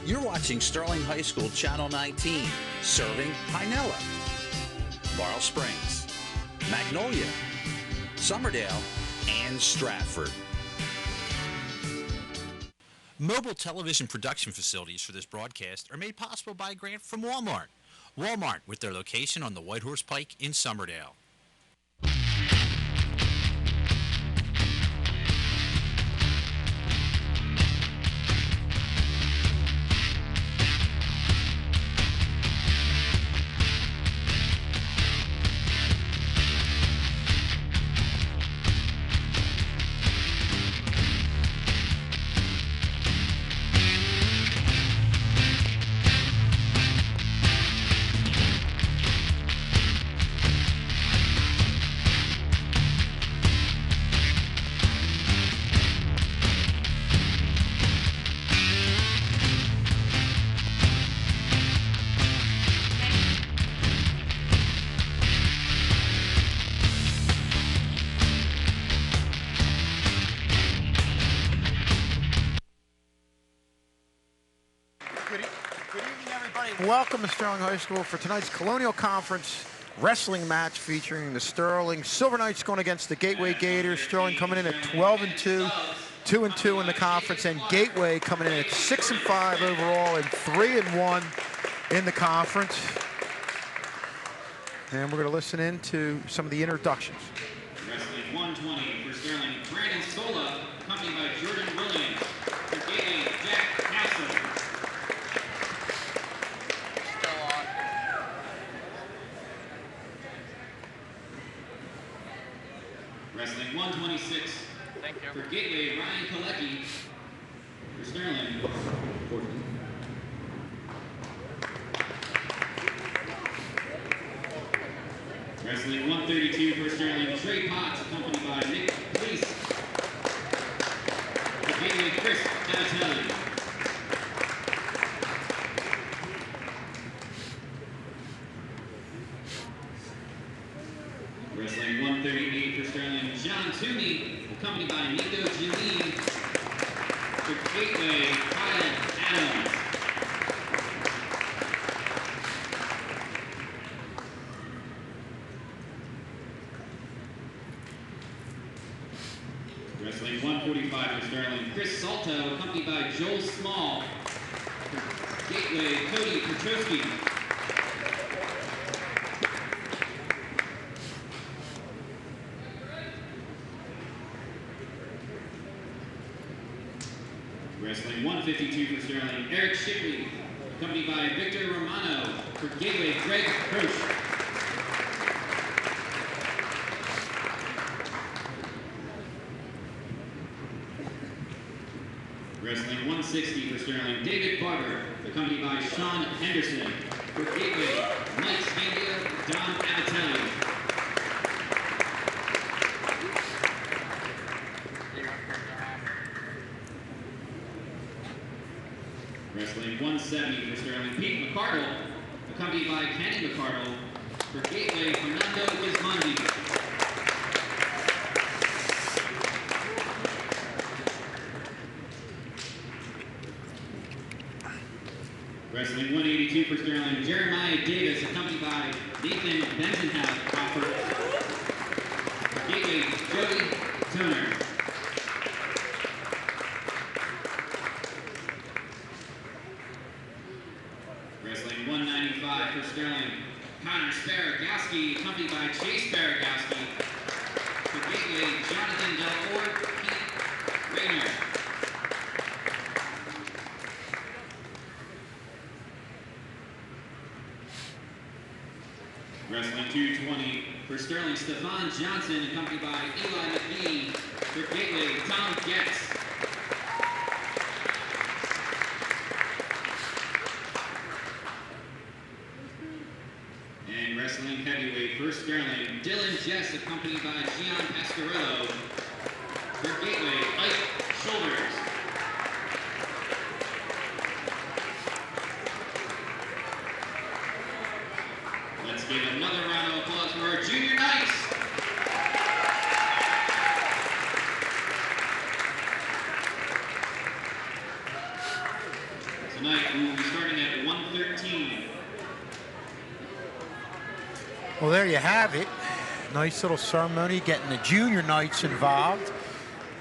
You're watching Sterling High School Channel 19, serving Pinella, Laurel Springs, Magnolia, Summerdale, and Stratford. Mobile television production facilities for this broadcast are made possible by a grant from Walmart. Walmart, with their location on the White Horse Pike in Summerdale. Welcome to Sterling High School for tonight's Colonial Conference wrestling match featuring the Sterling Silver Knights going against the Gateway Gators. Sterling coming in at 12-2, 2-2 in the conference, and Gateway coming in at 6-5 overall and 3-1 in the conference. And we're going to listen in to some of the introductions. Wrestling 120 for Sterling, Brandon Sola, accompanied by Jordan Williams. For Gateway, Jack Castle. Wrestling 126 for Gateway, Ryan Kolecki. For Sterling, 14. Wrestling 132 for Sterling, Trey Potts, accompanied by Nick Police. For Gateway, Chris Batali. Wrestling 138 for Sterling, John Toomey, accompanied by Nico Janine. For Gateway, Kyle Adams. Wrestling 145 for Sterling, Chris Salto, accompanied by Joel Small. For Gateway, Cody Petroski. Wrestling 152 for Sterling, Eric Shipley, accompanied by Victor Romano. For Gateway, Greg Hirsch. Wrestling 160 for Sterling, David Barber, accompanied by Sean Henderson. For Gateway, Mike Scampi, Don Batali. Wrestling 170 for Sterling, Pete McArdle, accompanied by Kenny McArdle. For Gateway, Fernando Mundy. Wrestling 182 for Sterling, Jeremiah Davis, accompanied by Nathan Benzenhout. For Gateway, Jody Toner. Wrestling 195 for Sterling, Connor Sparagowski, accompanied by Chase Sparagowski. For Gateway, Jonathan Delford, Pete Rayner. Wrestling 220 for Sterling, Stefan Johnson, accompanied by Eli McGee. For Gateway, Tom Getz. And wrestling heavyweight for Sterling, Dylan Jess, accompanied by Gian Pasquarello. For Gateway, Ike Shoulders. Let's give another round of applause for our junior knights. Tonight, who will be starting at 113. Well, there you have it. Nice little ceremony, getting the junior knights involved.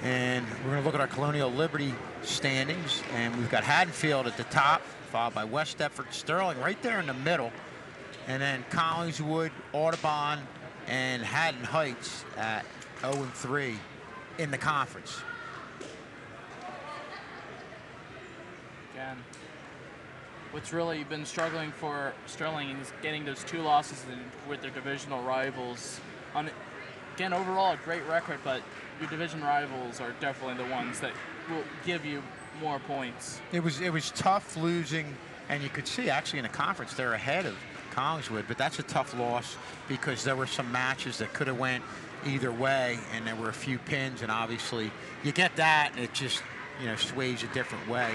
And we're going to look at our Colonial Liberty standings. And we've got Haddonfield at the top, followed by West Deptford, Sterling right there in the middle. And then Collingswood, Audubon, and Haddon Heights at 0-3 in the conference. Again, what's really been struggling for Sterling is getting those 2 losses with their divisional rivals. Again, overall, a great record, but your division rivals are definitely the ones that will give you more points. It was tough losing, and you could see actually in the conference they're ahead of Collingswood, but that's a tough loss because there were some matches that could have went either way, and there were a few pins, and obviously you get that, and it just sways a different way.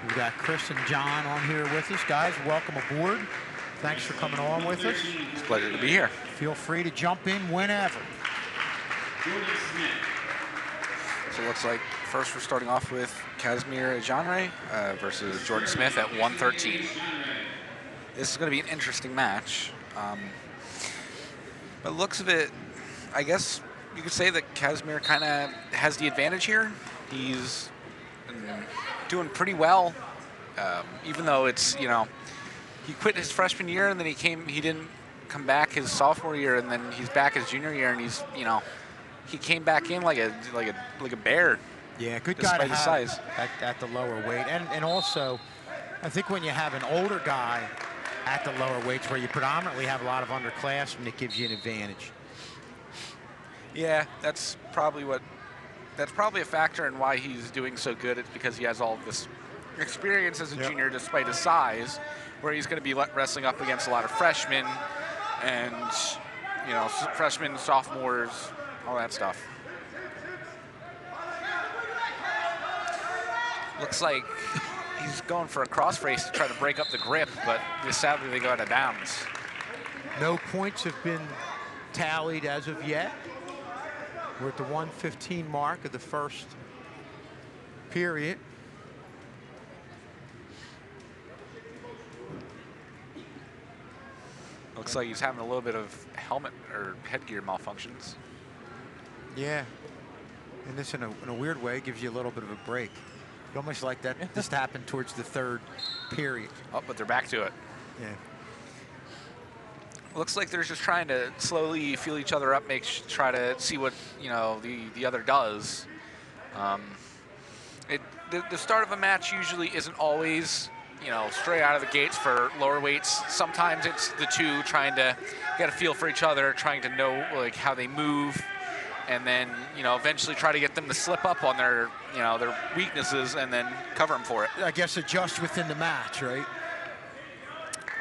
We've got Chris and John on here with us. Guys, welcome aboard. Thanks for coming on with us. It's a pleasure to be here. Feel free to jump in whenever. So it looks like first we're starting off with Casimir Genre versus Jordan Smith at 113. This is going to be an interesting match. But looks of it, I guess you could say that Casimir kind of has the advantage here. He's doing pretty well, even though it's, he quit his freshman year and then he didn't come back his sophomore year, and then he's back his junior year, and he's, he came back in like a bear. Yeah, good guy to his have size. At the lower weight. And also, I think when you have an older guy at the lower weights where you predominantly have a lot of underclassmen, it gives you an advantage. Yeah, that's probably a factor in why he's doing so good. It's because he has all this experience as a junior despite his size, where he's going to be wrestling up against a lot of freshmen and, freshmen, sophomores, all that stuff. Looks like he's going for a cross face to try to break up the grip, but sadly they go out of bounds. No points have been tallied as of yet. We're at the 1:15 mark of the first period. Looks like he's having a little bit of helmet or headgear malfunctions. Yeah, and this in a weird way gives you a little bit of a break. You almost like that just happened towards the third period. Oh, but they're back to it. Yeah. Looks like they're just trying to slowly feel each other up, try to see what the other does. The start of a match usually isn't always straight out of the gates for lower weights. Sometimes it's the two trying to get a feel for each other, trying to know how they move, and then eventually try to get them to slip up on their their weaknesses and then cover them for it. I guess adjust within the match, right?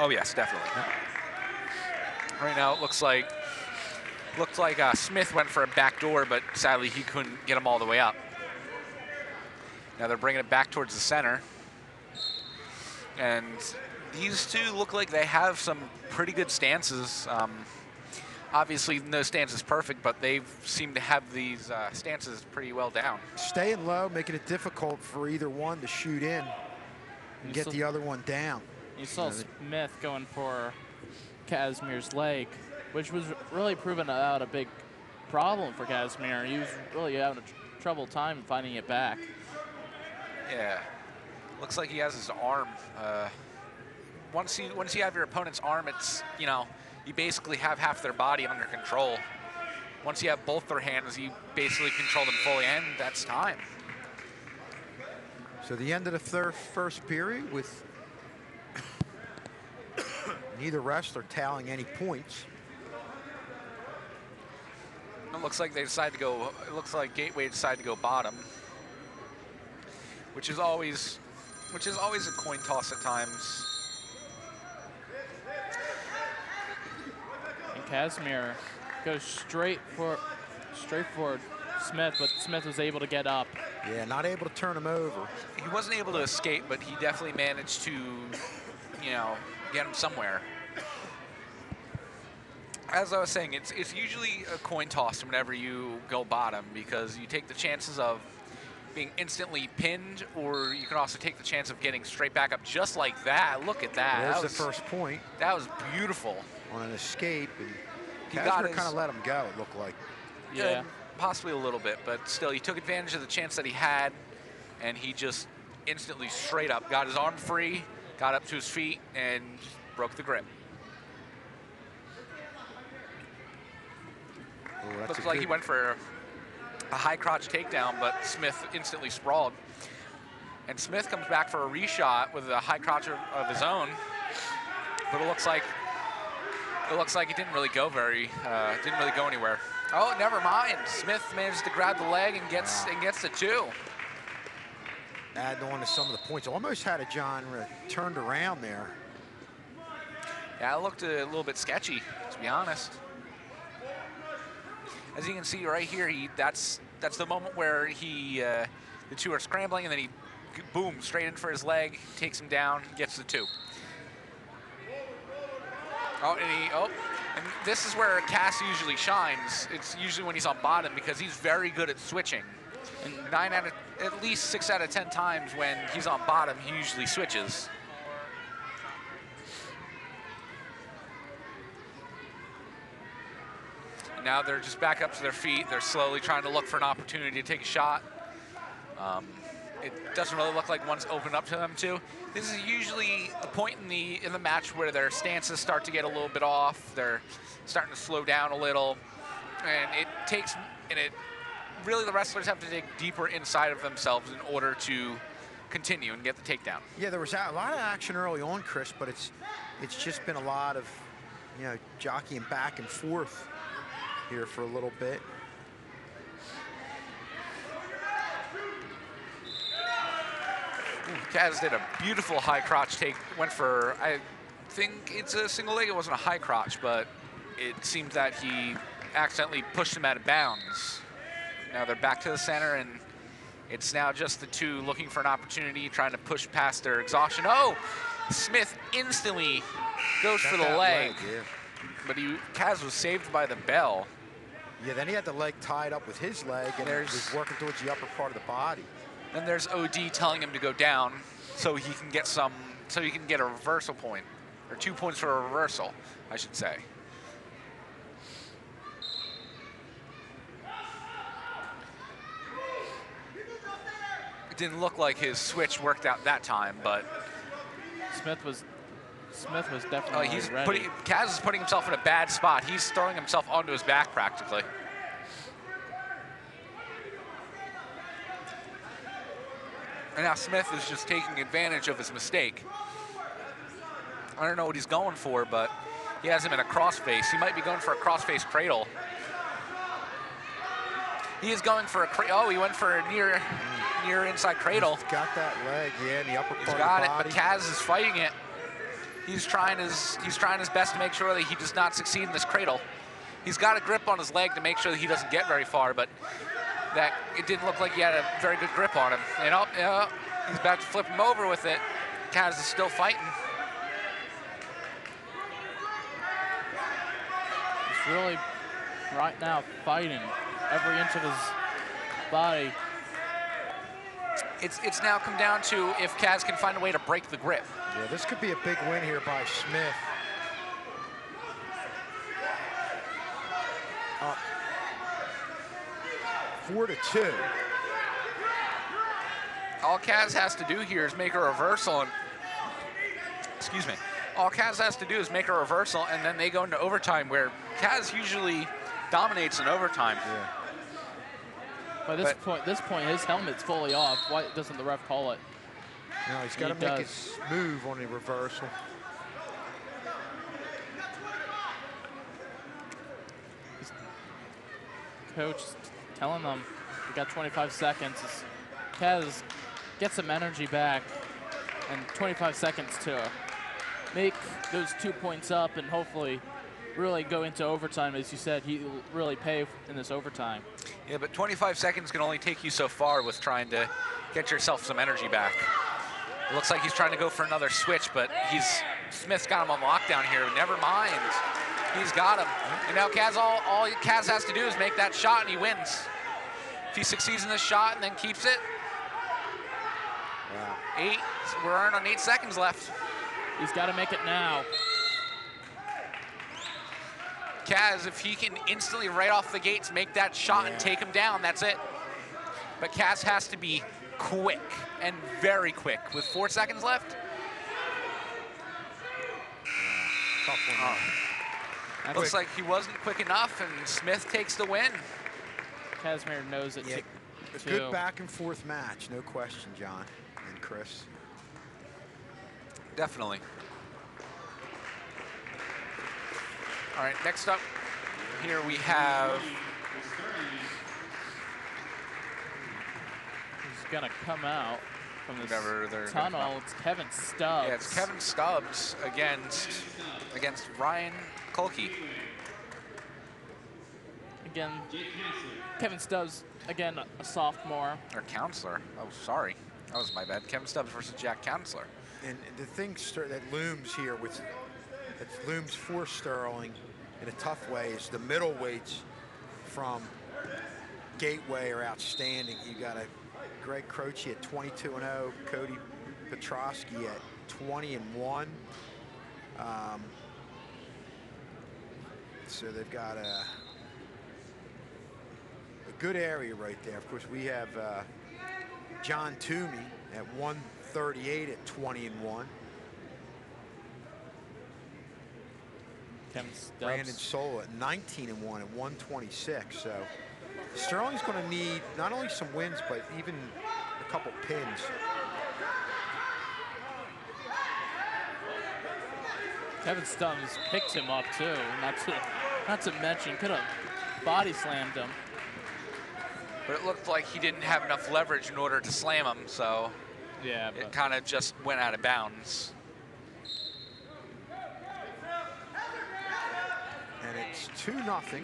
Oh yes, definitely. Right now it looks like Smith went for a back door, but sadly he couldn't get him all the way up. Now they're bringing it back towards the center. And these two look like they have some pretty good stances. Obviously, no stance is perfect, but they seem to have these stances pretty well down. Staying low, making it difficult for either one to shoot in and get the other one down. You saw Smith going for Casimir's leg, which was really proving out a big problem for Casimir. He was really having a trouble time finding it back. Yeah. Looks like he has his arm. Once you have your opponent's arm, it's you basically have half their body under control. Once you have both their hands, you basically control them fully, and that's time. So the end of the first period with neither wrestler tallying any points. It looks like they decide to go. It looks like Gateway decided to go bottom, which is always a coin toss at times. And Casimir goes straight for Smith, but Smith was able to get up. Yeah, not able to turn him over. He wasn't able to escape, but he definitely managed to, get him somewhere. As I was saying, it's usually a coin toss whenever you go bottom, because you take the chances of being instantly pinned, or you can also take the chance of getting straight back up just like that. Look at that. There's That the was, first point that was beautiful. on an escape. And He got Casimir his- kind of let him go, it looked like. Yeah. Possibly a little bit, but still, he took advantage of the chance that he had, and he just instantly straight up got his arm free, got up to his feet, and broke the grip. Oh, that's Looks a like good- he went for a high crotch takedown, but Smith instantly sprawled. And Smith comes back for a reshot with a high crotch of his own, but it looks like it didn't really go anywhere. Oh, never mind. Smith manages to grab the leg and gets the 2. Adding on to some of the points. Almost had a genre turned around there. Yeah, it looked a little bit sketchy, to be honest. As you can see right here, that's the moment where the two are scrambling, and then he, boom, straight in for his leg, takes him down, gets the 2. And this is where Cass usually shines. It's usually when he's on bottom, because he's very good at switching. And at least 6 out of 10 times when he's on bottom, he usually switches. Now they're just back up to their feet. They're slowly trying to look for an opportunity to take a shot. It doesn't really look like one's opened up to them too. This is usually the point in the match where their stances start to get a little bit off. They're starting to slow down a little, and really the wrestlers have to dig deeper inside of themselves in order to continue and get the takedown. Yeah, there was a lot of action early on, Chris, but it's just been a lot of, jockeying back and forth here for a little bit. Kaz did a beautiful high crotch take. Went for, I think it's a single leg. It wasn't a high crotch, but it seems that he accidentally pushed him out of bounds. Now they're back to the center, and it's now just the two looking for an opportunity, trying to push past their exhaustion. Oh, Smith instantly goes for the leg. Yeah. But Kaz was saved by the bell. Yeah, then he had the leg tied up with his leg, and he was working towards the upper part of the body. Then there's OD telling him to go down so he can get a reversal point, or 2 points for a reversal, I should say. It didn't look like his switch worked out that time, but Smith was definitely ready. Kaz is putting himself in a bad spot. He's throwing himself onto his back practically. And now Smith is just taking advantage of his mistake. I don't know what he's going for, but he has him in a crossface. He might be going for a crossface cradle. He is going for he went for a near inside cradle. He's got that leg, yeah, in the upper part He's of got the it, body. but Kaz is fighting it. He's trying his best to make sure that he does not succeed in this cradle. He's got a grip on his leg to make sure that he doesn't get very far, but it didn't look like he had a very good grip on him. And he's about to flip him over with it. Kaz is still fighting. He's really, right now, fighting every inch of his body. It's now come down to if Kaz can find a way to break the grip. Yeah, this could be a big win here by Smith. 4-2. All Kaz has to do here is make a reversal, and all Kaz has to do is make a reversal, and then they go into overtime, where Kaz usually dominates in overtime. Yeah. By this point, his helmet's fully off. Why doesn't the ref call it? No, he's got to make his move on the reversal. Coach telling them we got 25 seconds. Kaz get some energy back, and 25 seconds to make those 2 points up and hopefully really go into overtime. As you said, he'll really pay in this overtime. Yeah, but 25 seconds can only take you so far with trying to get yourself some energy back. It looks like he's trying to go for another switch, but Smith's got him on lockdown here. Never mind. He's got him. And now Kaz, all Kaz has to do is make that shot, and he wins. If he succeeds in this shot and then keeps it, We're on 8 seconds left. He's got to make it now. Kaz, if he can instantly right off the gates make that shot and take him down, that's it. But Kaz has to be quick and very quick with 4 seconds left. Tough one. Looks like he wasn't quick enough, and Smith takes the win. Casimir knows it. Yeah, a good back and forth match, no question, John and Chris. Definitely. All right, next up here we have. He's gonna come out from this Whatever they're tunnel. It's Kevin Stubbs. Yeah, it's Kevin Stubbs against Ryan Kolecki. Again, Kevin Stubbs, again, a sophomore. Or Counselor. Oh, sorry. That was my bad. Kevin Stubbs versus Jack Counselor. And the thing that looms here, that looms for Sterling in a tough way, is the middleweights from Gateway are outstanding. You got a Greg Croce at 22-0, Cody Petroski at 20-1. So they've got a good area right there. Of course, we have John Toomey at 138 at 20-1. Kevin Stubbs. Brandon Sola at 19-1 at 126. So Sterling's going to need not only some wins, but even a couple pins. Kevin Stubbs picked him up too. Not to mention, could have body slammed him. But it looked like he didn't have enough leverage in order to slam him, so yeah, it kind of just went out of bounds. And it's 2-0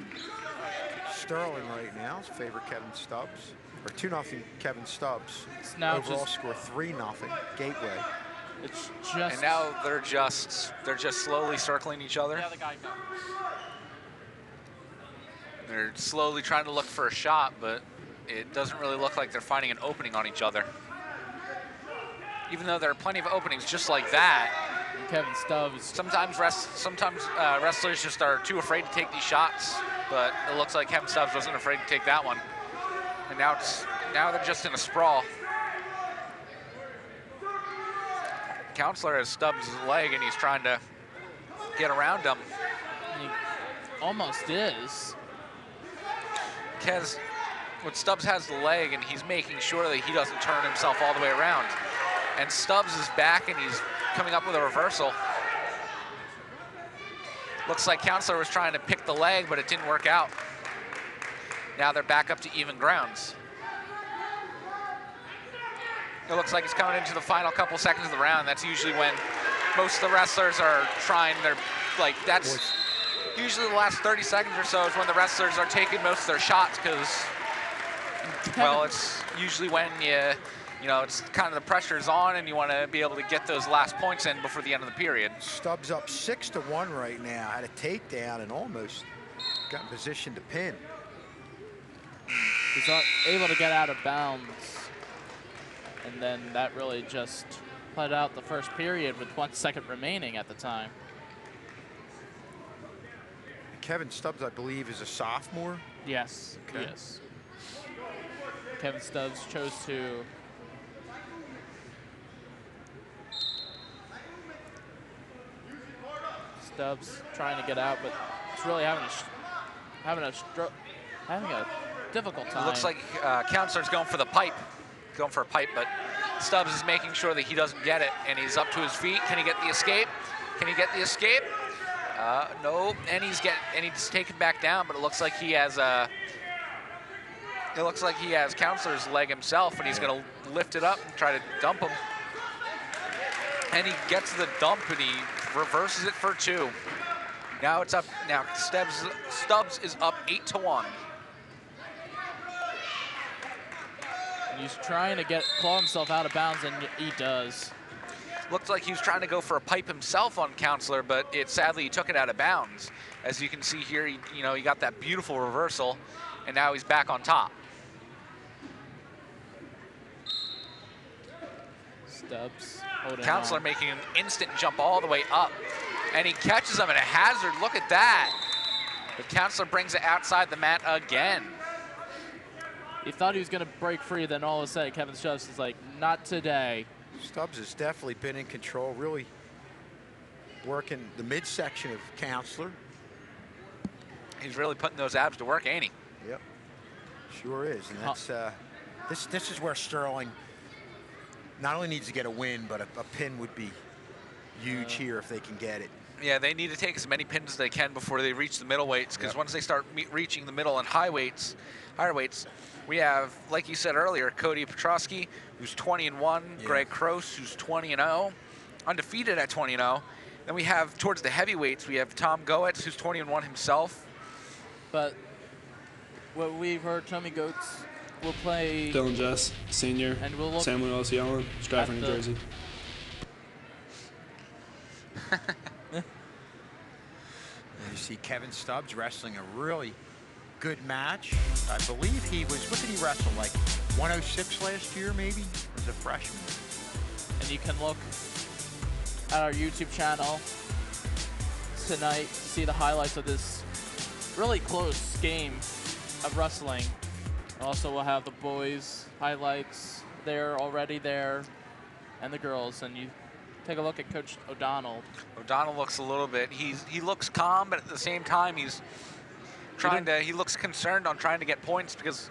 Sterling right now. His favorite Kevin Stubbs. Or 2-0 Kevin Stubbs. It's now overall score 3-0 Gateway. It's just. And now they're just slowly circling each other. Yeah, the guy got. They're slowly trying to look for a shot, but it doesn't really look like they're finding an opening on each other. Even though there are plenty of openings just like that. And Kevin Stubbs. Sometimes wrestlers just are too afraid to take these shots, but it looks like Kevin Stubbs wasn't afraid to take that one. And now they're just in a sprawl. Counselor has Stubbs' leg, and he's trying to get around him. He almost is. Stubbs has the leg, and he's making sure that he doesn't turn himself all the way around. And Stubbs is back, and he's coming up with a reversal. Looks like Counselor was trying to pick the leg, but it didn't work out. Now they're back up to even grounds. It looks like it's coming into the final couple seconds of the round. That's usually when most of the wrestlers are trying that's usually the last 30 seconds or so is when the wrestlers are taking most of their shots, because, well, it's usually when it's kind of the pressure's on and you want to be able to get those last points in before the end of the period. Stubbs up 6-1 right now. Had a takedown and almost got in position to pin. He's not able to get out of bounds. And then that really just played out the first period with 1 second remaining at the time. Kevin Stubbs, I believe, is a sophomore. Yes, Okay. yes. Kevin Stubbs chose to Stubbs trying to get out, but it's really having a difficult time. It looks like Counselor's going for a pipe, but Stubbs is making sure that he doesn't get it, and he's up to his feet. Can he get the escape? No, and he's taken back down, but it looks like he has Counselor's leg himself, and he's going to lift it up and try to dump him. And he gets the dump, and he reverses it for 2. Now it's up. Now Stubbs is up 8-1. And he's trying to claw himself out of bounds, and he does. Looked like he was trying to go for a pipe himself on Counselor, but sadly he took it out of bounds. As you can see here, he got that beautiful reversal, and now he's back on top. Stubbs holding Counselor on. making an instant jump all the way up. And he catches him at a hazard. Look at that. But Counselor brings it outside the mat again. He thought he was going to break free, then all of a sudden Kevin Stubbs is like, not today. Stubbs has definitely been in control, really working the midsection of Counselor. He's really putting those abs to work, ain't he? Yep, sure is. And that's this is where Sterling not only needs to get a win, but a pin would be huge here if they can get it. Yeah, they need to take as many pins as they can before they reach the middleweights, because once they start reaching the middle and higher weights, we have, like you said earlier, Cody Petroski, who's 20-1, Greg Kroos, who's 20-0, undefeated at 20-0. Then we have, towards the heavyweights, we have Tom Goetz, who's 20-1 himself. But what we've heard, Toomey Goetz will play Dylan Jess, senior. And we'll look Samuel L. Yellen, Stratford, New Jersey. You see Kevin Stubbs wrestling a really good match. I believe he was, what did he wrestle, like 106 last year maybe, as a freshman? And you can look at our YouTube channel tonight to see the highlights of this really close game of wrestling. Also, we'll have the boys' highlights there, already there, and the girls. And you take a look at Coach O'Donnell. O'Donnell looks a little bit, he looks calm, but at the same time, he looks concerned on trying to get points, because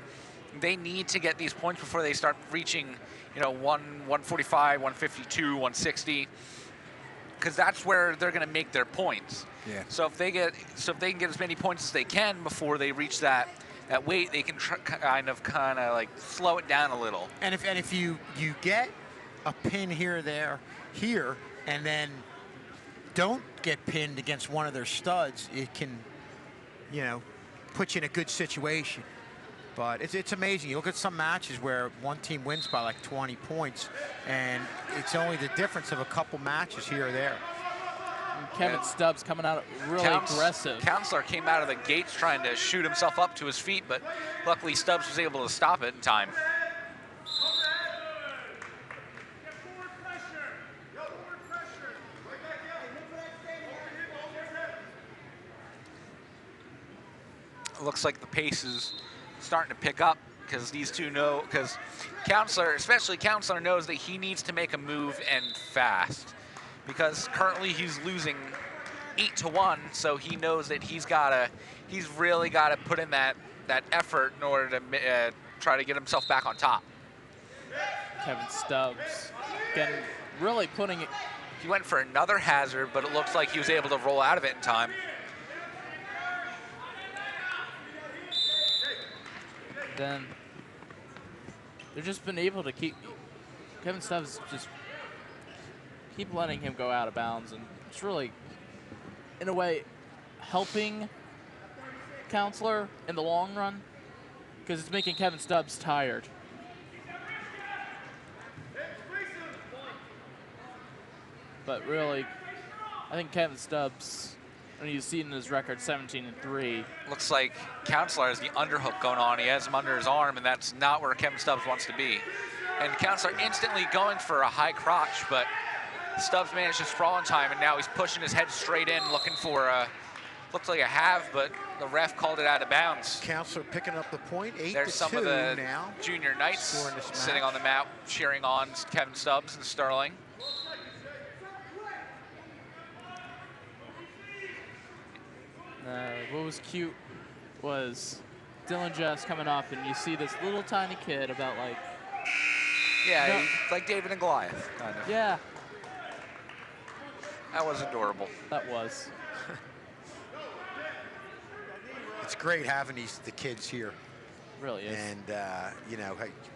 they need to get these points before they start reaching, 145, 152, 160, because that's where they're going to make their points. Yeah. So if they can get as many points as they can before they reach that weight, they can kind of like slow it down a little. And if you get a pin here, and then don't get pinned against one of their studs, it can, put you in a good situation. But it's amazing. You look at some matches where one team wins by like 20 points, and it's only the difference of a couple matches here or there. And Kevin Stubbs coming out really aggressive. Counselor came out of the gates trying to shoot himself up to his feet, but luckily Stubbs was able to stop it in time. It looks like the pace is starting to pick up, because these two know, because especially Counselor knows that he needs to make a move and fast, because currently he's losing 8-1, so he knows that he's really got to put in that effort in order to try to get himself back on top. Kevin Stubbs again, really putting it. He went for another hazard, but it looks like he was able to roll out of it in time. Then they've just been able to keep Kevin Stubbs, just keep letting him go out of bounds, and it's really, in a way, helping Counselor in the long run, because it's making Kevin Stubbs tired. But really, I think Kevin Stubbs, and you've seen his record, 17-3. Looks like Counselor has the underhook going on. He has him under his arm, and that's not where Kevin Stubbs wants to be. And Counselor instantly going for a high crotch, but Stubbs managed to sprawl in time, and now he's pushing his head straight in, looking for looks like a halve, but the ref called it out of bounds. Counselor picking up the point, 8-2 There's some of the now. junior knights sitting on the mat, cheering on Kevin Stubbs and Sterling. What was cute was Dylan Jess coming up, and you see this little tiny kid about like... Yeah, like David and Goliath, kind of. Yeah. That was adorable. That was. It's great having the kids here. Really is. And,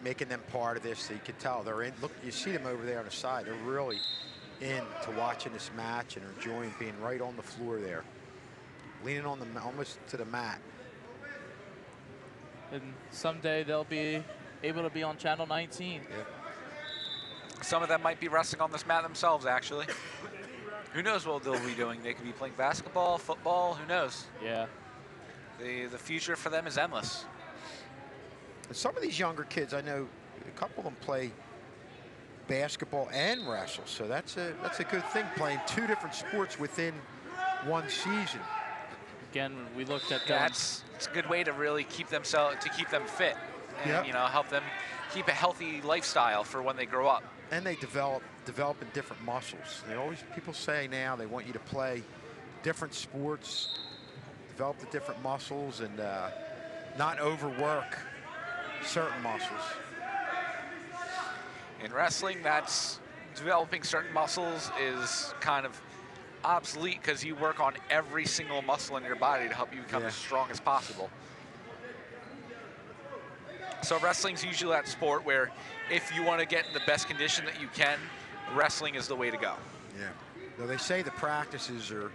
making them part of this, so you can tell they're in. Look, you see them over there on the side. They're really into watching this match and are enjoying being right on the floor there, leaning on almost to the mat. And someday they'll be able to be on Channel 19. Yep. Some of them might be wrestling on this mat themselves, actually. Who knows what they'll be doing? They could be playing basketball, football, who knows? Yeah. The future for them is endless. And some of these younger kids, I know a couple of them play basketball and wrestle. So that's a good thing, playing 2 different sports within one season. Again, when we looked at them. It's a good way to really keep them fit, and Yep. you know, help them keep a healthy lifestyle for when they grow up. And they develop in different muscles. People say now they want you to play different sports, develop the different muscles, and not overwork certain muscles. In wrestling, that's developing certain muscles is kind of obsolete because you work on every single muscle in your body to help you become as strong as possible. So wrestling's usually that sport where if you want to get in the best condition that you can, wrestling is the way to go. Yeah. Though they say the practices are,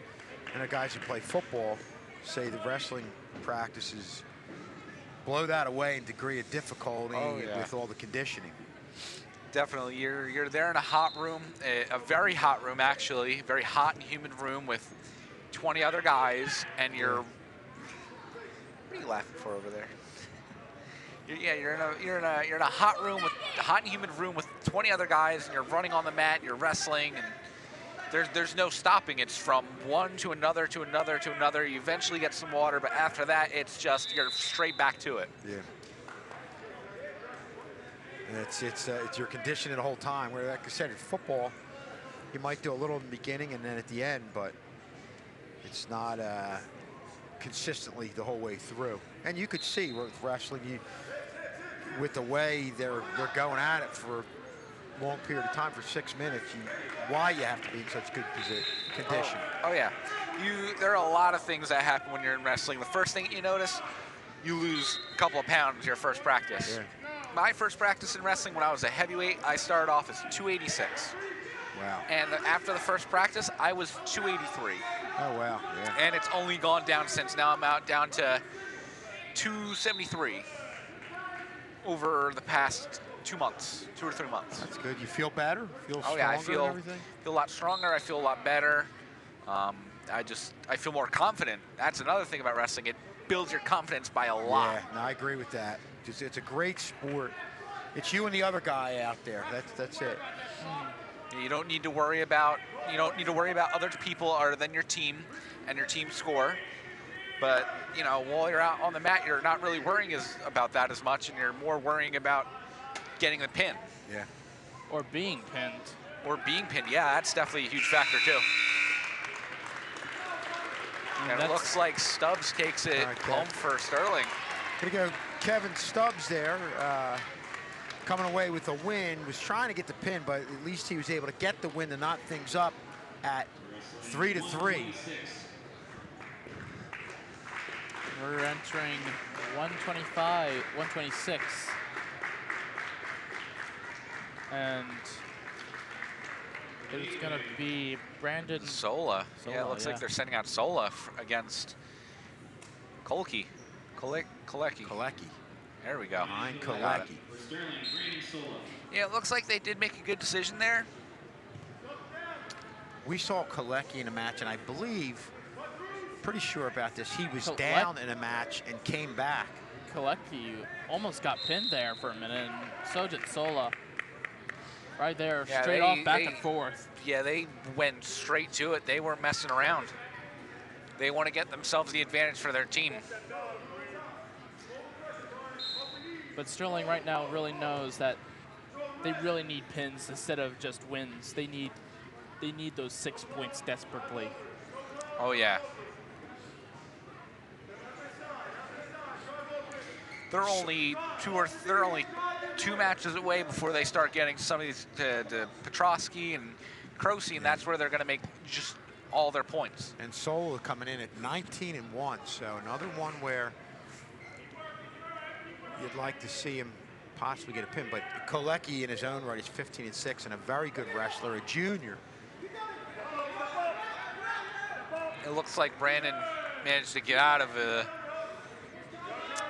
and the guys who play football say the wrestling practices blow that away in degree of difficulty with all the conditioning. Definitely, you're there in a hot room, a very hot room actually, very hot and humid room with 20 other guys, and you're. What are you laughing for over there? You're in a hot room with hot and humid room with 20 other guys, and you're running on the mat, you're wrestling, and there's no stopping. It's from one to another to another to another. You eventually get some water, but after that, it's just you're straight back to it. Yeah. And it's your conditioning the whole time. Where, like I said, in football, you might do a little in the beginning and then at the end, but it's not consistently the whole way through. And you could see with wrestling, with the way they're going at it for a long period of time, for 6 minutes, why you have to be in such good condition. Oh yeah, there are a lot of things that happen when you're in wrestling. The first thing you notice, you lose a couple of pounds your first practice. Yeah. My first practice in wrestling when I was a heavyweight, I started off as 286. Wow. And after the first practice, I was 283. Oh, wow. Yeah. And it's only gone down since. Now I'm down to 273 over the past 2 months, 2 or 3 months. That's good. You feel better? Feel Oh stronger yeah, I and feel everything? a lot stronger. I feel a lot better. I feel more confident. That's another thing about wrestling. It builds your confidence by a lot. Yeah, no, I agree with that. It's a great sport. It's you and the other guy out there. That's it. You don't need to worry about other people other than your team and your team score. But while you're out on the mat, you're not really worrying about that as much, and you're more worrying about getting the pin. Yeah. Or being pinned. Or being pinned. Yeah, that's definitely a huge factor too. And it looks like Stubbs takes it home for Sterling. Gonna go Kevin Stubbs there, coming away with a win. Was trying to get the pin, but at least he was able to get the win to knot things up at 3-3. We're entering 125, 126. And it's going to be Brandon Sola. Yeah, it looks like they're sending out Sola against Kolecki. Kolecki. There we go. Kolecki. Yeah, it looks like they did make a good decision there. We saw Kolecki in a match, and I believe, pretty sure about this, he was down in a match and came back. Kolecki almost got pinned there for a minute, and so did Sola. Right there, Yeah, straight off, back and forth. Yeah, they went straight to it. They weren't messing around. They want to get themselves the advantage for their team. But Sterling right now really knows that they really need pins instead of just wins. They need those 6 points desperately. Oh yeah. They're only two matches away before they start getting some of these to Petroski and Krosi, and that's where they're going to make just all their points. And Sola coming in at 19-1, so another one where you'd like to see him possibly get a pin. But Kolecki in his own right is 15-6 and a very good wrestler, a junior. It looks like Brandon managed to get out of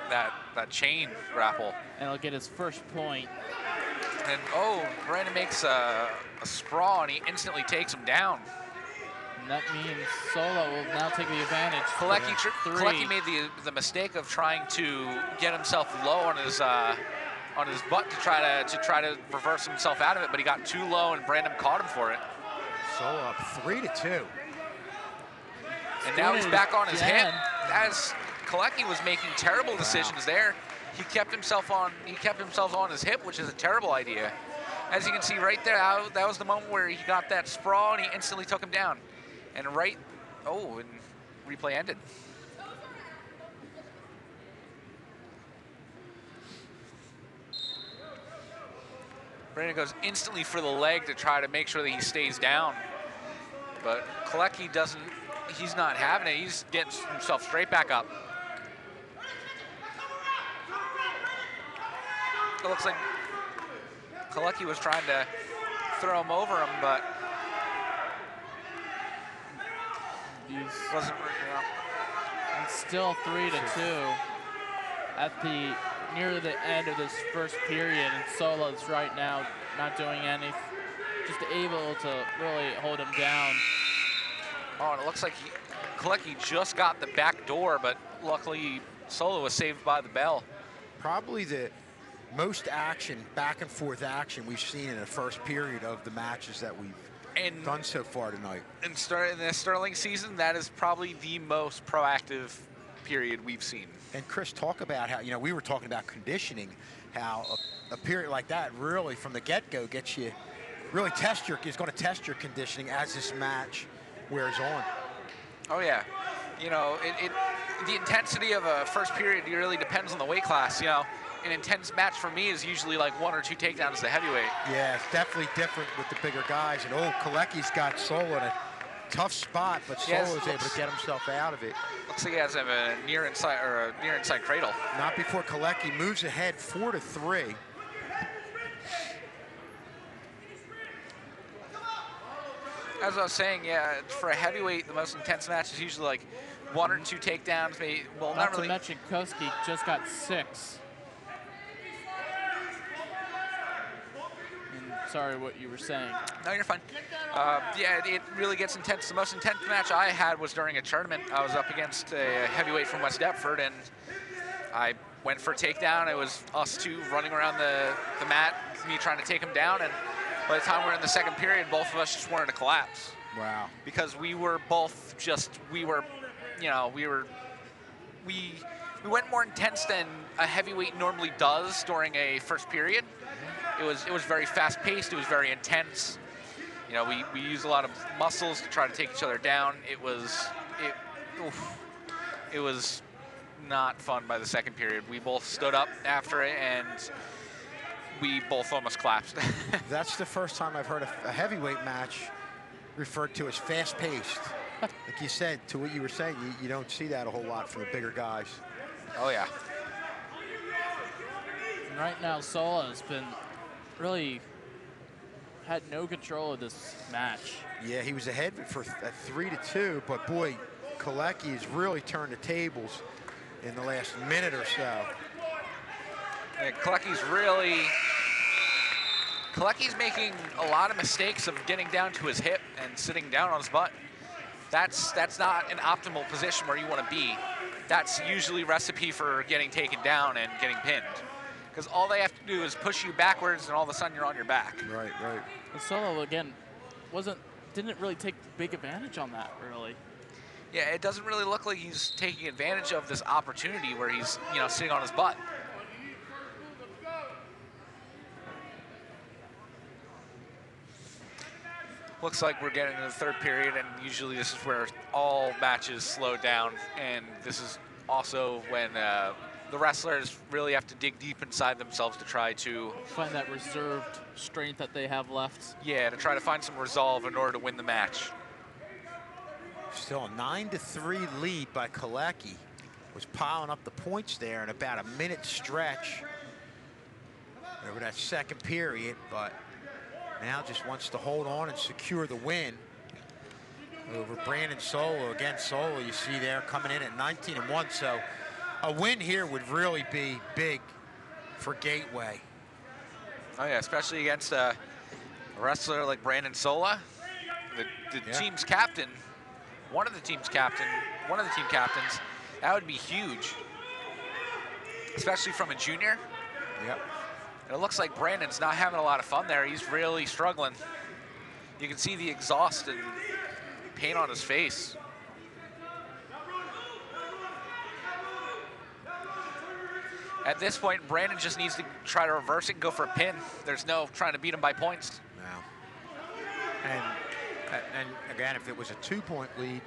that chain grapple. And he'll get his first point. And Brandon makes a sprawl, and he instantly takes him down. And that means Sola will now take the advantage. Kolecki made the mistake of trying to get himself low on his on his butt to try to reverse himself out of it, but he got too low, and Brandon caught him for it. Sola up 3-2. And now he's back on his hip. again. As Kolecki was making terrible decisions there, he kept himself on his hip, which is a terrible idea. As you can see right there, that was the moment where he got that sprawl and he instantly took him down. And and replay ended. Brandon goes instantly for the leg to try to make sure that he stays down. But Kolecki he's not having it. He's getting himself straight back up. It looks like Kolecki was trying to throw him over him, but wasn't working out. It's still 3-2 at the near the end of this first period, and Sola's right now not doing anything, just able to really hold him down. Oh, and it looks like Kolecki just got the back door, but luckily Sola was saved by the bell. Probably the most action, back and forth action we've seen in the first period of the matches that we've done so far tonight. In the Sterling season, that is probably the most proactive period we've seen. And Chris, talk about how, we were talking about conditioning, how a period like that really from the get-go gets you, really is going to test your conditioning as this match wears on. Oh yeah, the intensity of a first period really depends on the weight class. An intense match for me is usually like 1 or 2 takedowns to heavyweight. Yeah, it's definitely different with the bigger guys. And Kolecki's got Sola in a tough spot, but Sola was able to get himself out of it. Looks like he has a near inside cradle. Not before Kolecki moves ahead 4-3. As I was saying, yeah, for a heavyweight, the most intense match is usually like 1 or 2 takedowns. Maybe, well, not really. Not to mention Koski just got 6. Sorry, what you were saying. No, you're fine. Yeah, it really gets intense. The most intense match I had was during a tournament. I was up against a heavyweight from West Deptford, and I went for a takedown. It was us two running around the mat, me trying to take him down, and by the time we were in the second period, both of us just wanted to collapse. Wow. Because we were both we went more intense than a heavyweight normally does during a first period. It was very fast-paced. It was very intense. We used a lot of muscles to try to take each other down. It was not fun by the second period. We both stood up after it, and we both almost collapsed. That's the first time I've heard a heavyweight match referred to as fast-paced. Like you said, to what you were saying, you don't see that a whole lot from the bigger guys. Oh, yeah. And right now, Sola has been really had no control of this match. Yeah, he was ahead at 3-2, but boy, Kolecki has really turned the tables in the last minute or so. Yeah, Kolecki's making a lot of mistakes of getting down to his hip and sitting down on his butt. That's not an optimal position where you want to be. That's usually recipe for getting taken down and getting pinned. Because all they have to do is push you backwards, and all of a sudden you're on your back. Right. And Solo again didn't really take big advantage on that, really. Yeah, it doesn't really look like he's taking advantage of this opportunity where he's sitting on his butt. Looks like we're getting into the third period, and usually this is where all matches slow down, and this is also when the wrestlers really have to dig deep inside themselves to try to find that reserved strength that they have left. Yeah, to try to find some resolve in order to win the match. Still a 9-3 lead by Kolecki. Was piling up the points there in about a minute stretch over that second period, but now just wants to hold on and secure the win over Brandon Sola. Again, Sola, you see there, coming in at 19-1, so a win here would really be big for Gateway. Oh yeah, especially against a wrestler like Brandon Sola, the team's captain, one of the team captains. That would be huge, especially from a junior. Yep. And it looks like Brandon's not having a lot of fun there. He's really struggling. You can see the exhaust and pain on his face. At this point, Brandon just needs to try to reverse it and go for a pin. There's no trying to beat him by points. No. And again, if it was a 2-point lead,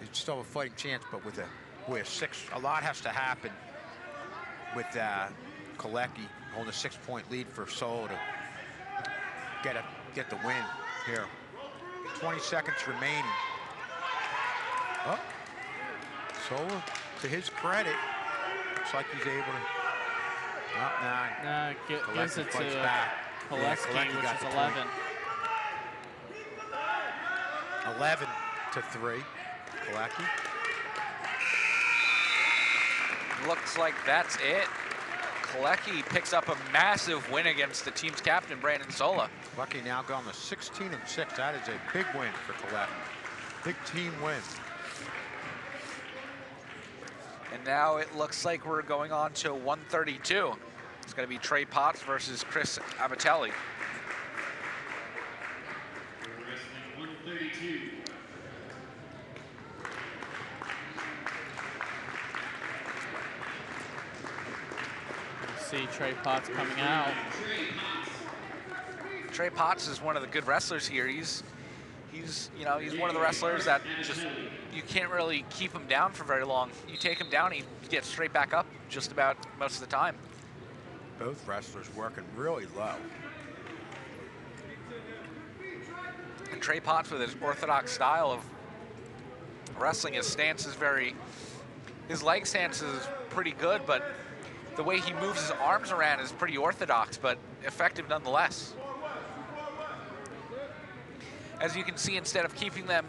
you'd still have a fighting chance. But with a 6, a lot has to happen with Kolecki holding a 6-point lead for Sola to get the win here. 20 seconds remaining. Oh, Sola, to his credit, looks like he's able to. Oh, nah. Gives it to Kolecki, Yeah, Kolecki which got is the 11. point. 11 to 3. Kolecki. Looks like that's it. Kolecki picks up a massive win against the team's captain, Brandon Sola. Kolecki now gone to 16-6. That is a big win for Kolecki. Big team win. And now it looks like we're going on to 132. It's going to be Trey Potts versus Chris Batali. Wrestling 132. See Trey Potts coming out. Trey Potts is one of the good wrestlers here. He's one of the wrestlers that just, you can't really keep him down for very long. You take him down, he gets straight back up just about most of the time. Both wrestlers working really low. And Trey Potts, with his orthodox style of wrestling, his stance is his leg stance is pretty good, but the way he moves his arms around is pretty orthodox, but effective nonetheless. As you can see, instead of keeping them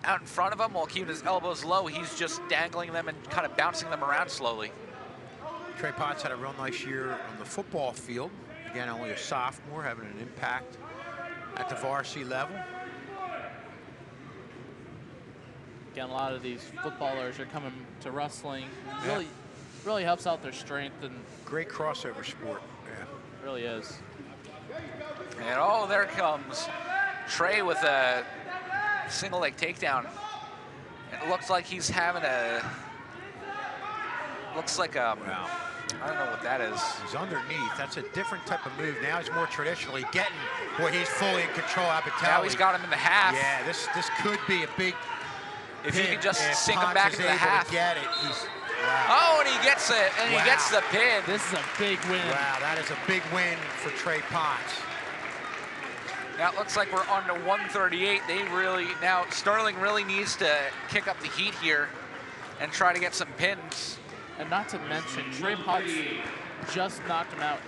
out in front of him while keeping his elbows low, he's just dangling them and kind of bouncing them around slowly. Trey Potts had a real nice year on the football field. Again, only a sophomore, having an impact at the varsity level. Again, a lot of these footballers are coming to wrestling. Yeah. Really helps out their strength, and Great crossover sport. Yeah. really is. And oh, there comes Trey with a single leg takedown. It looks like he's having Wow. I don't know what that is. He's underneath. That's a different type of move. Now he's more traditionally getting where he's fully in control. Batali. Now he's got him in the half. Yeah, this could be a big. If he pin. can just If sink him Potts back is into the able to half. Get it. Wow. Oh, and he gets it, and Wow. he gets the pin. This is a big win. Wow, that is a big win for Trey Potts. Now it looks like we're on to 138. Now Sterling really needs to kick up the heat here and try to get some pins. And not to mention, Trey Potts just knocked him out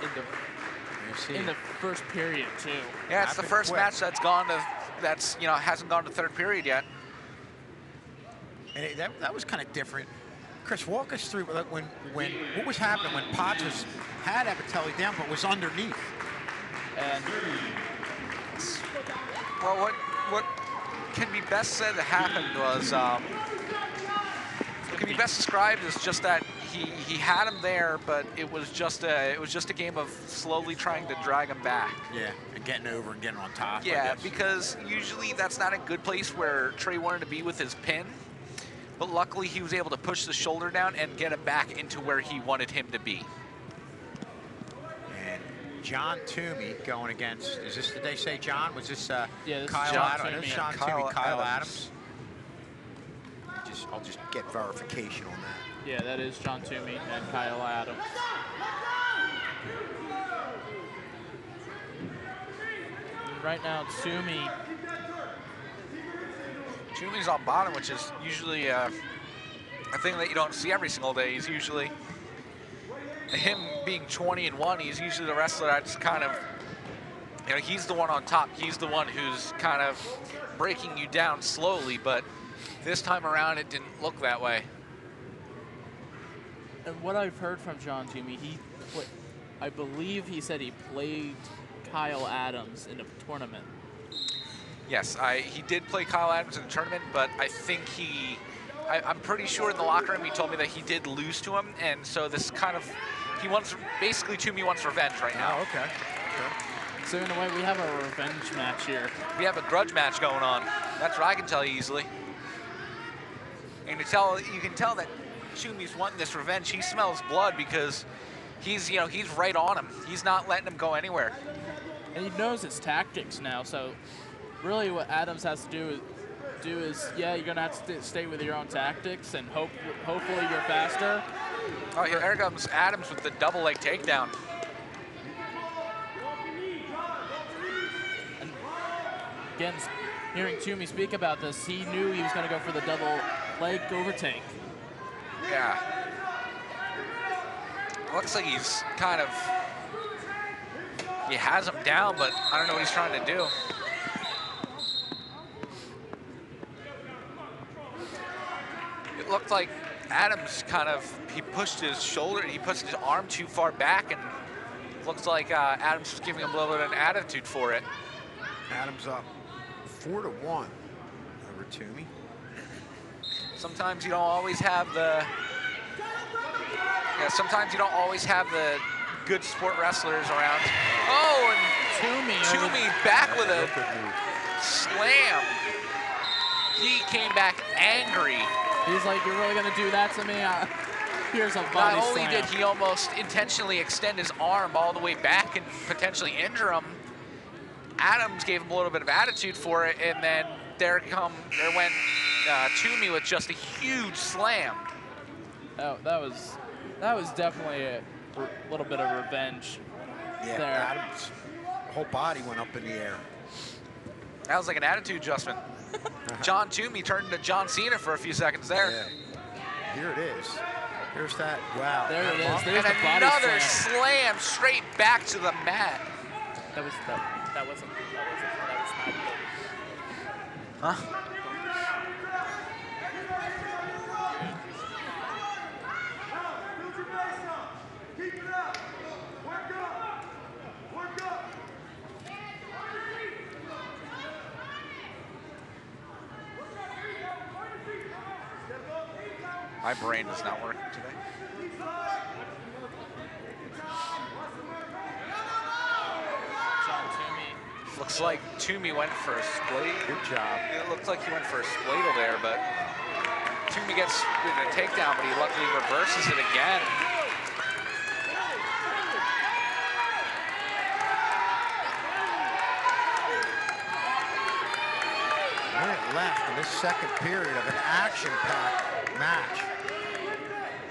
in the first period too. Yeah, it's the Happened first quick. match that's hasn't gone to third period yet. And that was kind of different. Chris, walk us through like what was happening when Potts had Batali down but was underneath. And Well, what can be best said that happened was what can be best described as just that he had him there, but it was just a game of slowly trying to drag him back. Yeah, and getting over and getting on top. I Yeah, guess. because usually that's not a good place where Trey wanted to be with his pin, but luckily he was able to push the shoulder down and get it back into where he wanted him to be. And John Toomey going against, did they say John? Was this yeah, this is Kyle John Adams? Toomey. John Kyle Toomey, Kyle Adams. Adams. I'll just get verification on that. yeah, that is John Toomey and Kyle Adams. Right now, Toomey's on bottom, which is usually a thing that you don't see every single day. He's usually, him being 20-1, he's usually the wrestler that's kind of, he's the one on top. He's the one who's kind of breaking you down slowly, but this time around it didn't look that way. And what I've heard from John Toomey, I believe he said he played Kyle Adams in a tournament. Yes, he did play Kyle Adams in the tournament, but I think I'm pretty sure in the locker room he told me that he did lose to him, and so this kind of basically Toomey wants revenge right now. Oh, okay. So in a way, we have a revenge match here. We have a grudge match going on. That's what I can tell you easily. And you can tell that Toomey's wanting this revenge. He smells blood because he's right on him. He's not letting him go anywhere. And he knows his tactics now, so really what Adams has to do is you're going to have to stay with your own tactics and hopefully you're faster. Oh, here comes Adams with the double leg takedown. And again, hearing Toomey speak about this, he knew he was going to go for the double leg overtake. Yeah. Looks like he's kind of, he has him down, but I don't know what he's trying to do. It looked like Adams he pushed his shoulder, he pushed his arm too far back, and looks like Adams was giving him a little bit of an attitude for it. Adams up 4-1 over Toomey. Sometimes you don't always have the, good sport wrestlers around. Oh, and Toomey back with a slam. He came back angry. He's like, you're really going to do that to me? Here's a body Not only slam. did he almost intentionally extend his arm all the way back and potentially injure him, Adams gave him a little bit of attitude for it, and then there went Toomey with just a huge slam. Oh, that was definitely a little bit of revenge. Yeah, there. Adams' whole body went up in the air. That was like an attitude adjustment. John Toomey turned into John Cena for a few seconds there. Yeah. Here it is. Here's that. Wow. There it is. There's And the body another slam. slam straight back to the mat. That was not good. Huh? My brain is not working today. John Toomey. Looks like Toomey went for a split. Good job. It looked like he went for a spladle there, but Toomey gets a takedown, but he luckily reverses it again. Minute left in this second period of an action-packed match.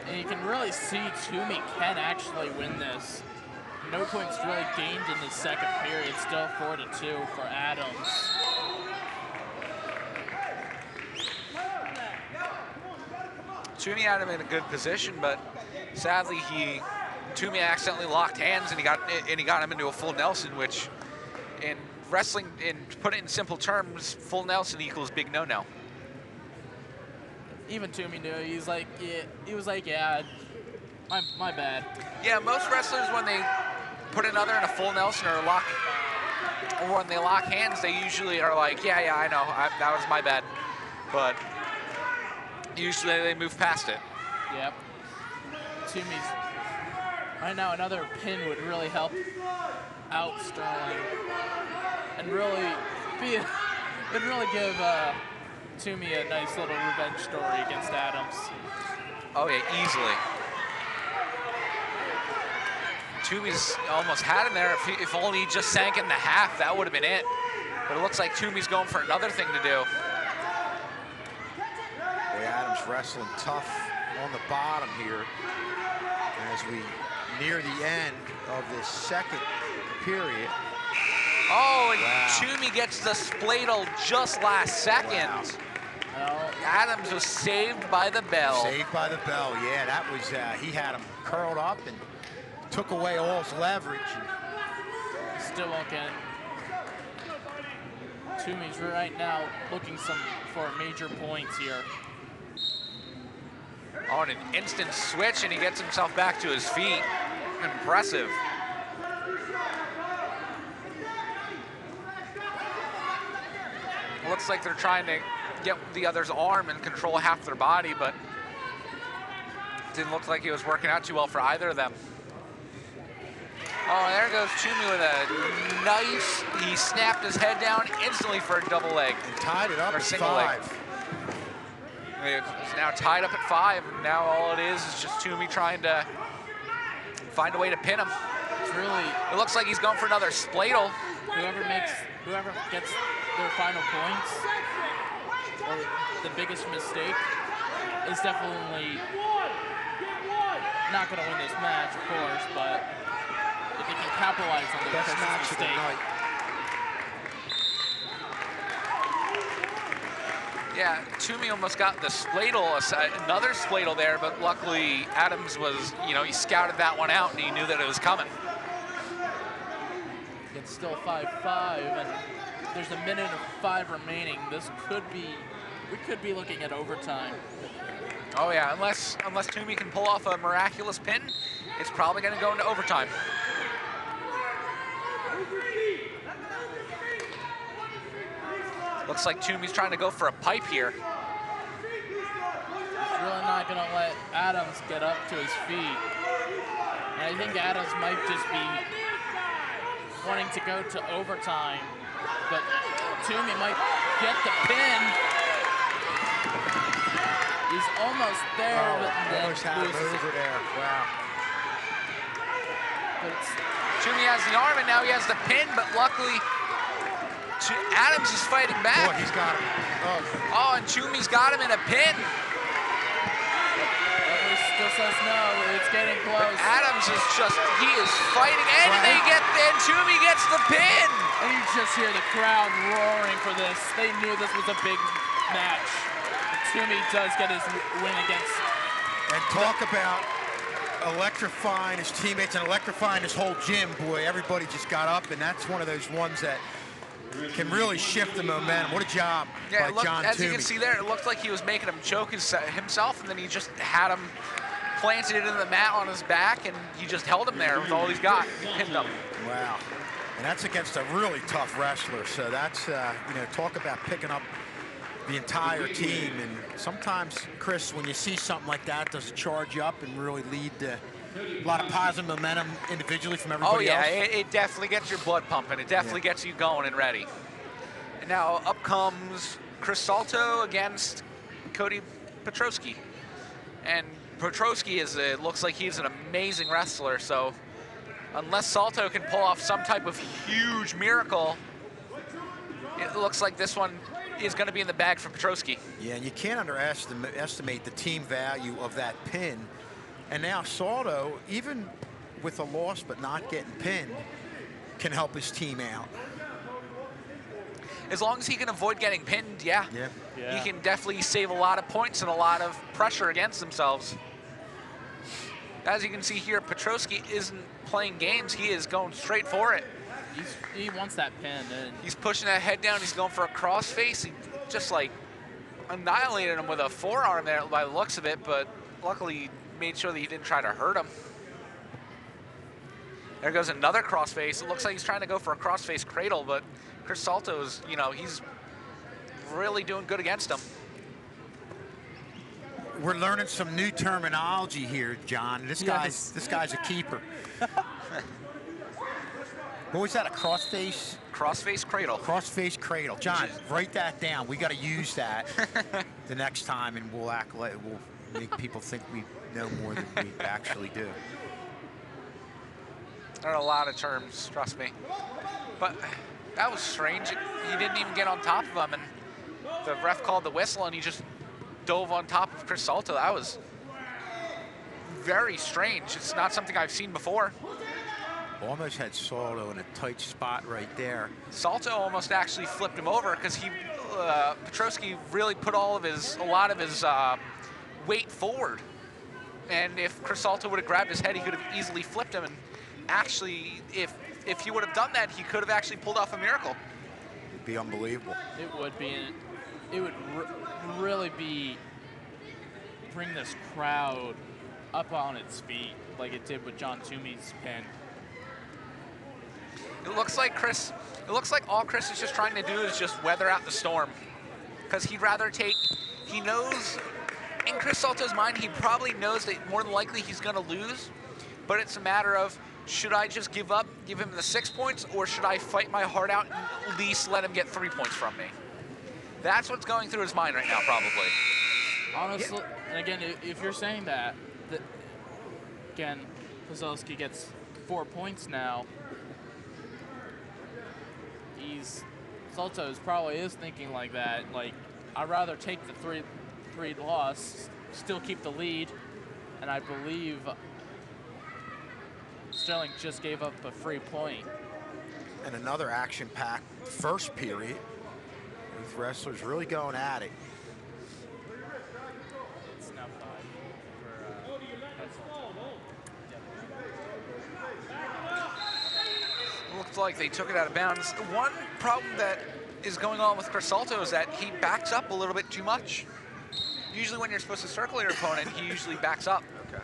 And you can really see Toomey can actually win this. No points really gained in the second period. Still 4-2 for Adams. Toomey had him in a good position, but sadly Toomey accidentally locked hands and he got him into a full Nelson, which in wrestling, to put it in simple terms, full Nelson equals big no-no. Even Toomey knew. He's like, yeah, my bad. Yeah, most wrestlers when they put another in a full Nelson or when they lock hands, they usually are like, yeah, I know, that was my bad. But usually they move past it. Yep. Toomey's right now. Another pin would really help out Sterling, and really give Toomey a nice little revenge story against Adams. Oh yeah, easily. Toomey's almost had him there. If only he just sank in the half, that would have been it. But it looks like Toomey's going for another thing to do. Boy, Adams wrestling tough on the bottom here as we near the end of this second period. Oh, and wow. Toomey gets the spladle just last second. Wow. Well, Adams was saved by the bell. Saved by the bell, yeah, that was, he had him curled up and took away all his leverage. still won't get it. Toomey's right now looking for major points here. On an instant switch, and he gets himself back to his feet. Impressive. Looks like they're trying to get the other's arm and control half their body, but didn't look like he was working out too well for either of them. Oh, there goes Toomey with a nice, he snapped his head down instantly for a double leg. And tied it up Or at single 5. It's now tied up at 5. Now all it is just Toomey trying to find a way to pin him. It's really, It looks like he's going for another spladle. whoever gets their final points, or the biggest mistake, is definitely not going to win this match, of course, but if they can capitalize on their Best personal match of the mistake. night. Yeah, Toomey almost got the spladle, another spladle there, but luckily Adams was, he scouted that one out and he knew that it was coming. It's still 5-5, and there's a minute of 5 remaining. We could be looking at overtime. Oh yeah, unless Toomey can pull off a miraculous pin, it's probably going to go into overtime. Looks like Toomey's trying to go for a pipe here. He's really not going to let Adams get up to his feet. And I think Adams might just be wanting to go to overtime, but Toomey might get the pin. He's almost there, but then Almost had him loses over it. there. Wow. But it's, Toomey has the arm and now he has the pin, but luckily Adams is fighting back. Boy, he's got him. Oh, and Toomey's got him in a pin. referee still says no. It's getting close. Adams is he is fighting, and Toomey gets the pin. And you just hear the crowd roaring for this. They knew this was a big match. Toomey does get his win against. And talk about electrifying his teammates and electrifying his whole gym. Boy, everybody just got up, and that's one of those ones that can really shift the momentum. What a job by John as Toomey. you can see there, it looked like he was making him choke himself, and then he just had him planted in the mat on his back, and he just held him there with all he's got. He pinned him. Wow. And that's against a really tough wrestler. So that's, talk about picking up the entire team. And sometimes, Chris, when you see something like that, does it charge you up and really lead to a lot of positive momentum individually from everybody else? Oh, yeah, it definitely gets your blood pumping. It definitely gets you going and ready. And now up comes Chris Salto against Cody Petroski. And Petroski it looks like he's an amazing wrestler, so unless Salto can pull off some type of huge miracle, it looks like this one is going to be in the bag for Petroski. Yeah, and you can't underestimate the team value of that pin. And now Salto, even with a loss but not getting pinned, can help his team out. As long as he can avoid getting pinned, yeah. Yeah. He can definitely save a lot of points and a lot of pressure against themselves. As you can see here, Petroski isn't playing games. He is going straight for it. He wants that pin. And He's pushing that head down. He's going for a crossface. He just like annihilated him with a forearm there by the looks of it, but luckily he made sure that he didn't try to hurt him. There goes another crossface. It looks like he's trying to go for a crossface cradle, but Chris Salto is, he's really doing good against him. We're learning some new terminology here, John. This guy's a keeper. What was that, a crossface? Crossface cradle. Crossface cradle. John, write that down. We got to use that the next time, and we'll make people think we know more than we actually do. There are a lot of terms, trust me. But that was strange. He didn't even get on top of him, and the ref called the whistle, and he just dove on top of Chris Salto. That was very strange. It's not something I've seen before. Almost had Salto in a tight spot right there. Salto almost actually flipped him over because Petroski really put a lot of his weight forward. And if Chris Salto would have grabbed his head, he could have easily flipped him. And actually, if he would have done that, he could have actually pulled off a miracle. It'd be unbelievable. it would be. It would really bring this crowd up on its feet like it did with John Toomey's pin. It looks like all Chris is just trying to do is just weather out the storm. Because he knows, in Chris Salto's mind, he probably knows that more than likely he's going to lose. But it's a matter of should I just give up, give him the 6 points, or should I fight my heart out and at least let him get 3 points from me? That's what's going through his mind right now, probably. Honestly, and again, if you're saying that again, Petroski gets 4 points now. Salto's probably is thinking like that. Like, I'd rather take the three loss, still keep the lead, and I believe Sterling just gave up a free point. And another action-packed first period with wrestlers really going at it. It's now 5 for Looks like they took it out of bounds. One problem that is going on with Chris Salto is that he backs up a little bit too much. Usually when you're supposed to circle your opponent, he usually backs up. Okay.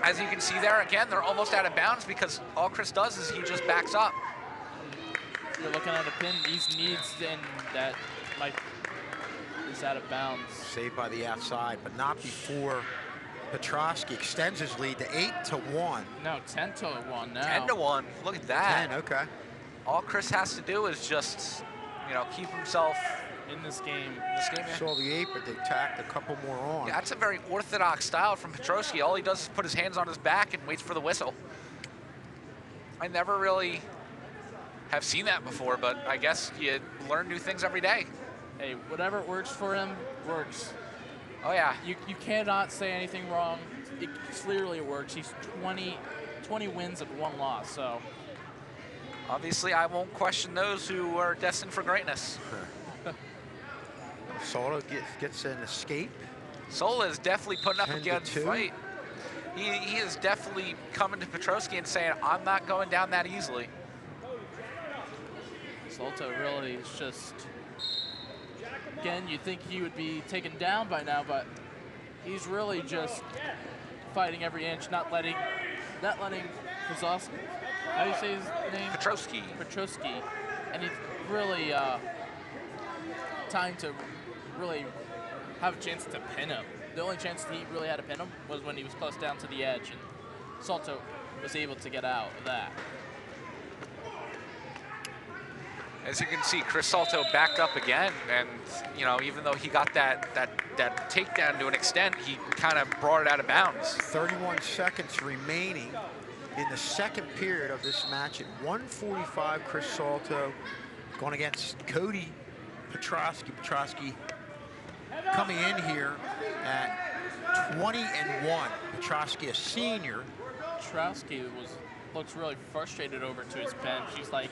As you can see there, again, they're almost out of bounds because all Chris does is he just backs up. You're looking at a pin, these needs, and that is out of bounds. Saved by the outside, but not before Petroski extends his lead to 8-1. No, 10-1 now. 10-1, look at that. 10, okay. All Chris has to do is just, you know, keep himself in this game. Yeah. Saw the 8, but they tacked a couple more on. Yeah, that's a very orthodox style from Petroski. All he does is put his hands on his back and waits for the whistle. I never really have seen that before, but I guess you learn new things every day. Hey, whatever works for him, works. Oh, yeah. You cannot say anything wrong. It clearly works. He's 20 wins and 1 loss, so. Obviously, I won't question those who are destined for greatness. Sola gets an escape. Sola is definitely putting up a 10 good to 2. fight. He is definitely coming to Petroski and saying, I'm not going down that easily. Salto really is just, again, you think he would be taken down by now, but he's really just fighting every inch, not letting Petroski, how do you say his name? Petroski, and he's really time to really have a chance to pin him. The only chance he really had to pin him was when he was close down to the edge, and Salto was able to get out of that. As you can see, Chris Salto backed up again, and you know, even though he got that takedown to an extent, he kind of brought it out of bounds. 31 seconds remaining in the second period of this match at 1:45. Chris Salto going against Cody Petroski. Petroski coming in here at 20-1. Petroski, a senior. Petroski looks really frustrated over to his bench. He's like,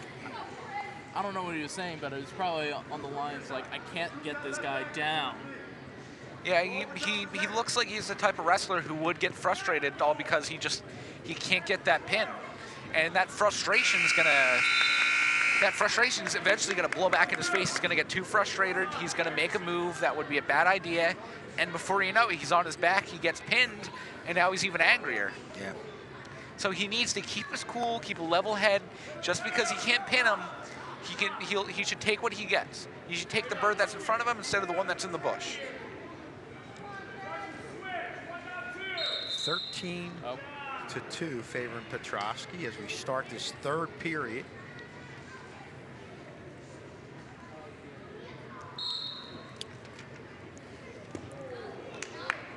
I don't know what he was saying, but it was probably on the lines like, I can't get this guy down. Yeah, he looks like he's the type of wrestler who would get frustrated all because he can't get that pin. And that frustration is eventually gonna blow back in his face. He's gonna get too frustrated. He's gonna make a move that would be a bad idea. And before you know it, he's on his back, he gets pinned, and now he's even angrier. Yeah. So he needs to keep his cool, keep a level head. Just because he can't pin him, he should take what he gets. He should take the bird that's in front of him instead of the one that's in the bush. 13-2 favoring Petroski as we start this third period.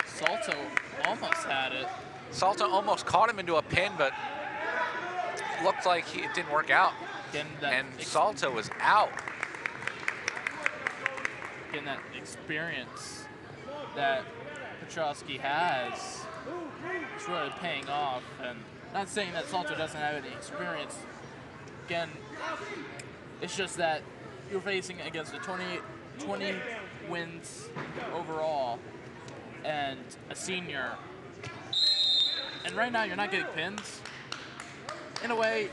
Salto almost had it. Salto almost caught him into a pin, but looked like it didn't work out. And Salto was out. Getting that experience that Petroski has, it's really paying off. And not saying that Salto doesn't have any experience. Again, it's just that you're facing against a 20 wins overall and a senior. And right now you're not getting pins. In a way,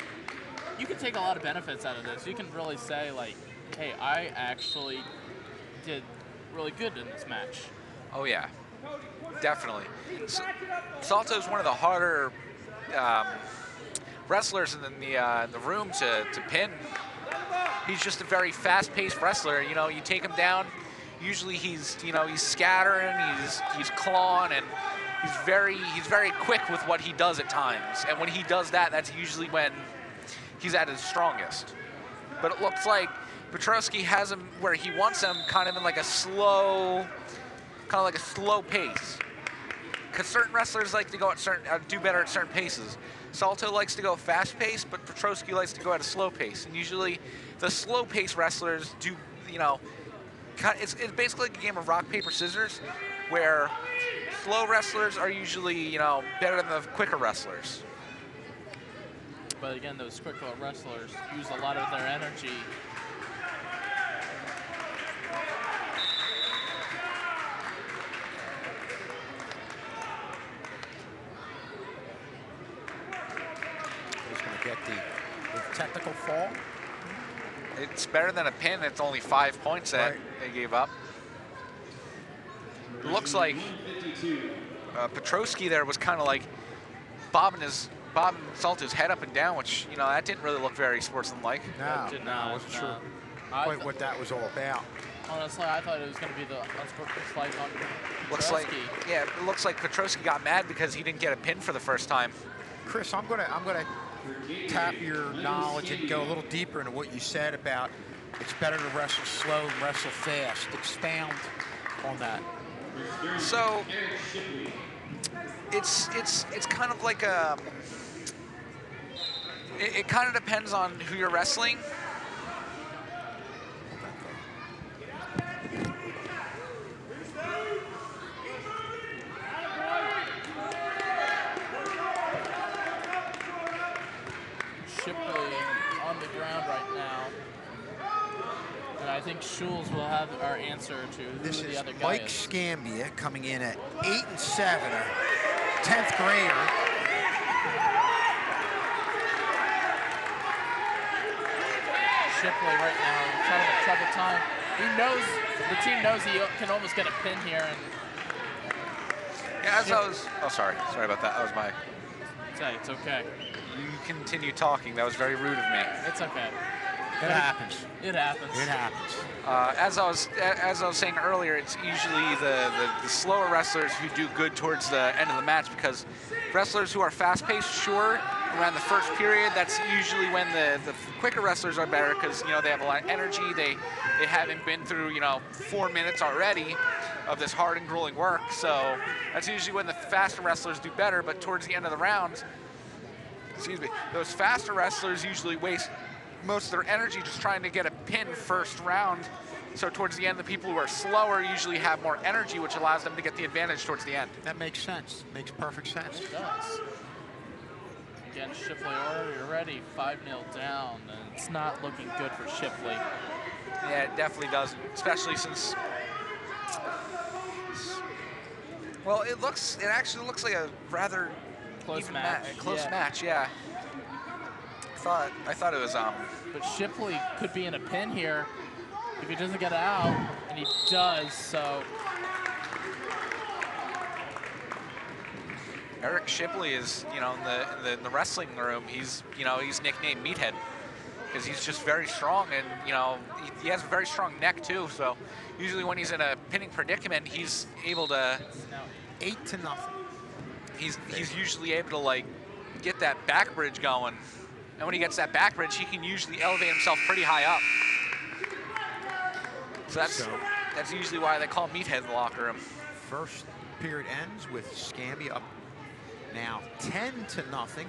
you can take a lot of benefits out of this. You can really say like, hey, I actually did really good in this match. Oh yeah, definitely. Salto's one of the harder wrestlers in the room to pin. He's just a very fast-paced wrestler. You know, you take him down, usually he's scattering, he's clawing, and he's very quick with what he does at times, and when he does that, that's usually when he's at his strongest. But it looks like Petroski has him where he wants him, kind of in like a slow pace. Because certain wrestlers like to go at do better at certain paces. Salto likes to go fast pace, but Petroski likes to go at a slow pace. And usually, the slow pace wrestlers do, it's basically like a game of rock paper scissors, where slow wrestlers are usually better than the quicker wrestlers. But again, those quicker wrestlers use a lot of their energy. He's going to get the technical fall. It's better than a pin. It's only 5 points that they gave up. It looks like Petroski there was kind of like bobbing Salto's head up and down, which, that didn't really look very sportsmanlike. No, did not, I wasn't no. sure quite what that was all about. Honestly, I thought it was going to be the unsportsmanlike on Petroski. It looks like Petroski got mad because he didn't get a pin for the first time. Chris, I'm gonna tap your knowledge and go a little deeper into what you said about it's better to wrestle slow and wrestle fast. Expound on that. So it's kind of like it kind of depends on who you're wrestling. Shipley on the ground right now. And I think Schulz will have our answer to who This the is other guy Mike is. Scampi coming in at 8 and 7, a 10th grader. Shipley right now having a trouble time. The team knows he can almost get a pin here. And Yeah, sorry about that. That was my. it's okay. You continue talking. That was very rude of me. It's okay. It happens. It happens. It happens. As I was saying earlier, it's usually the slower wrestlers who do good towards the end of the match, because wrestlers who are fast-paced, sure, around the first period, that's usually when the quicker wrestlers are better, because they have a lot of energy. They haven't been through 4 minutes already of this hard and grueling work, so that's usually when the faster wrestlers do better. But towards the end of the round, those faster wrestlers usually waste most of their energy just trying to get a pin first round. So towards the end, the people who are slower usually have more energy, which allows them to get the advantage towards the end. That makes sense. Makes perfect sense. It does. Again, Shipley already 5-0 down, and it's not looking good for Shipley. Yeah, it definitely does, especially since. Well, it actually looks like a rather Close even match. Close match, yeah. I thought it was But Shipley could be in a pin here if he doesn't get out, and he does. So Eric Shipley is, in the wrestling room, he's nicknamed Meathead because he's just very strong, and he has a very strong neck too. So usually when he's in a pinning predicament, he's able to. Now 8-0. He's usually able to like get that back bridge going, and when he gets that back bridge, he can usually elevate himself pretty high up. So that's usually why they call him Meathead in the locker room. First period ends with Scampi up now 10-0.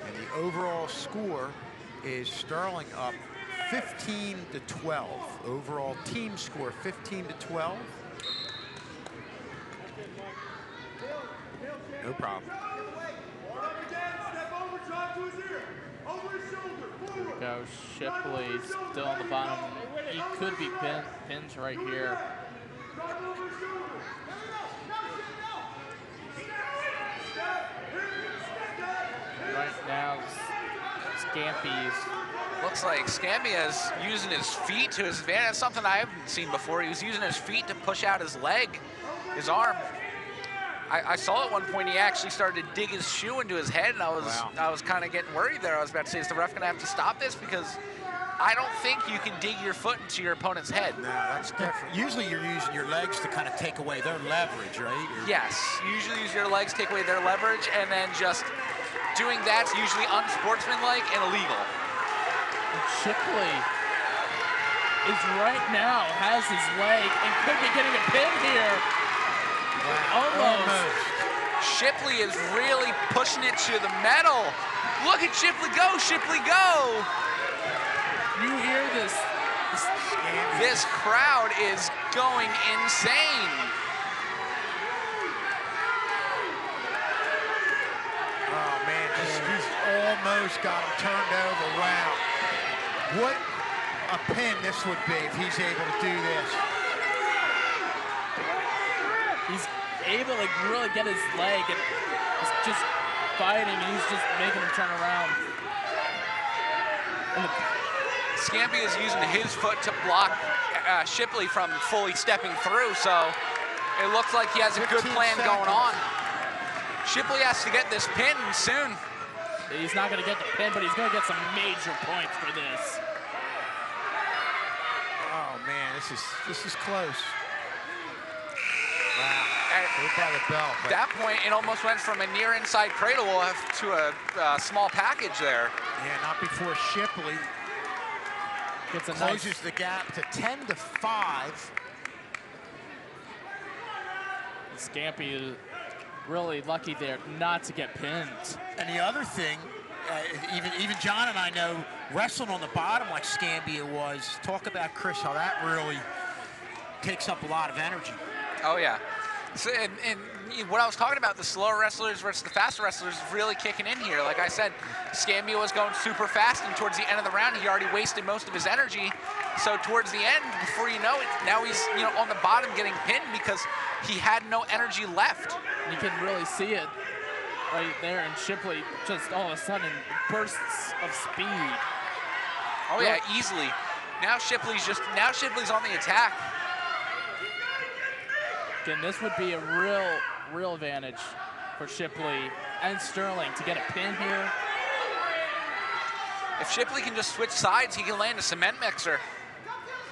And the overall score is Sterling up 15-12. Overall team score 15-12. No problem. go Shipley still on the bottom. He could be pins right here. Right now, Scampi's. Looks like Scampi is using his feet to his advantage. That's something I haven't seen before. He was using his feet to push out his leg, his arm. I saw at one point he actually started to dig his shoe into his head, and I was kind of getting worried there. I was about to say, is the ref going to have to stop this? Because I don't think you can dig your foot into your opponent's head. No, that's different. Usually you're using your legs to kind of take away their leverage, right? Yes, you usually use your legs, take away their leverage, and then just doing that's usually unsportsmanlike and illegal. Shipley is right now, has his leg, and could be getting a pin here. Wow. Almost. Shipley is really pushing it to the metal. Look at Shipley go, Shipley go! You hear this? This crowd is going insane. Oh man, he's almost got him turned over. Wow. What a pin this would be if he's able to do this. He's able to really get his leg and he's just fighting and he's just making him turn around. Scampi is using his foot to block Shipley from fully stepping through, so it looks like he has a good plan going on. Shipley has to get this pin soon. He's not going to get the pin, but he's going to get some major points for this. Oh man, this is close. Wow. By the belt, At that point, it almost went from a near inside cradle to a small package there. Yeah, not before Shipley Gets a closes the gap to 10-5. Scampi is really lucky there not to get pinned. And the other thing, even John and I know, wrestling on the bottom like Scampi was, talk about, Chris, how that really takes up a lot of energy. Oh, yeah. So, and what I was talking about, the slower wrestlers versus the faster wrestlers is really kicking in here. Like I said, Scampi was going super fast, and towards the end of the round, he already wasted most of his energy. So towards the end, before you know it, now he's on the bottom getting pinned because he had no energy left. You can really see it right there, and Shipley just all of a sudden bursts of speed. Oh yeah, easily. Now Shipley's on the attack. Again, this would be a real advantage for Shipley and Sterling to get a pin here. If Shipley can just switch sides, he can land a cement mixer.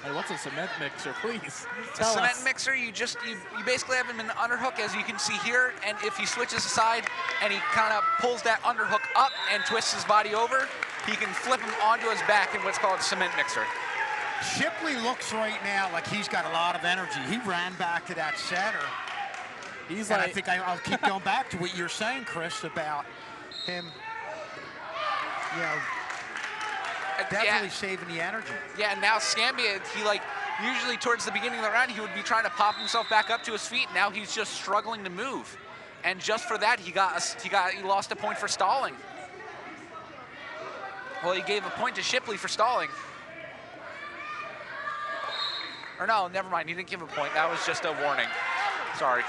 Hey, what's a cement mixer, please? A cement mixer, you basically have him in the underhook, as you can see here, and if he switches aside and he kind of pulls that underhook up and twists his body over, he can flip him onto his back in what's called a cement mixer. Shipley looks right now like he's got a lot of energy. He ran back to that center. He's and like, I think I'll keep going back to what you're saying, Chris, about him, definitely saving the energy. Yeah, and now Scampi, he usually towards the beginning of the round, he would be trying to pop himself back up to his feet. Now he's just struggling to move. And just for that, he lost a point for stalling. Well, he gave a point to Shipley for stalling. Or no, never mind, he didn't give a point. That was just a warning. Sorry.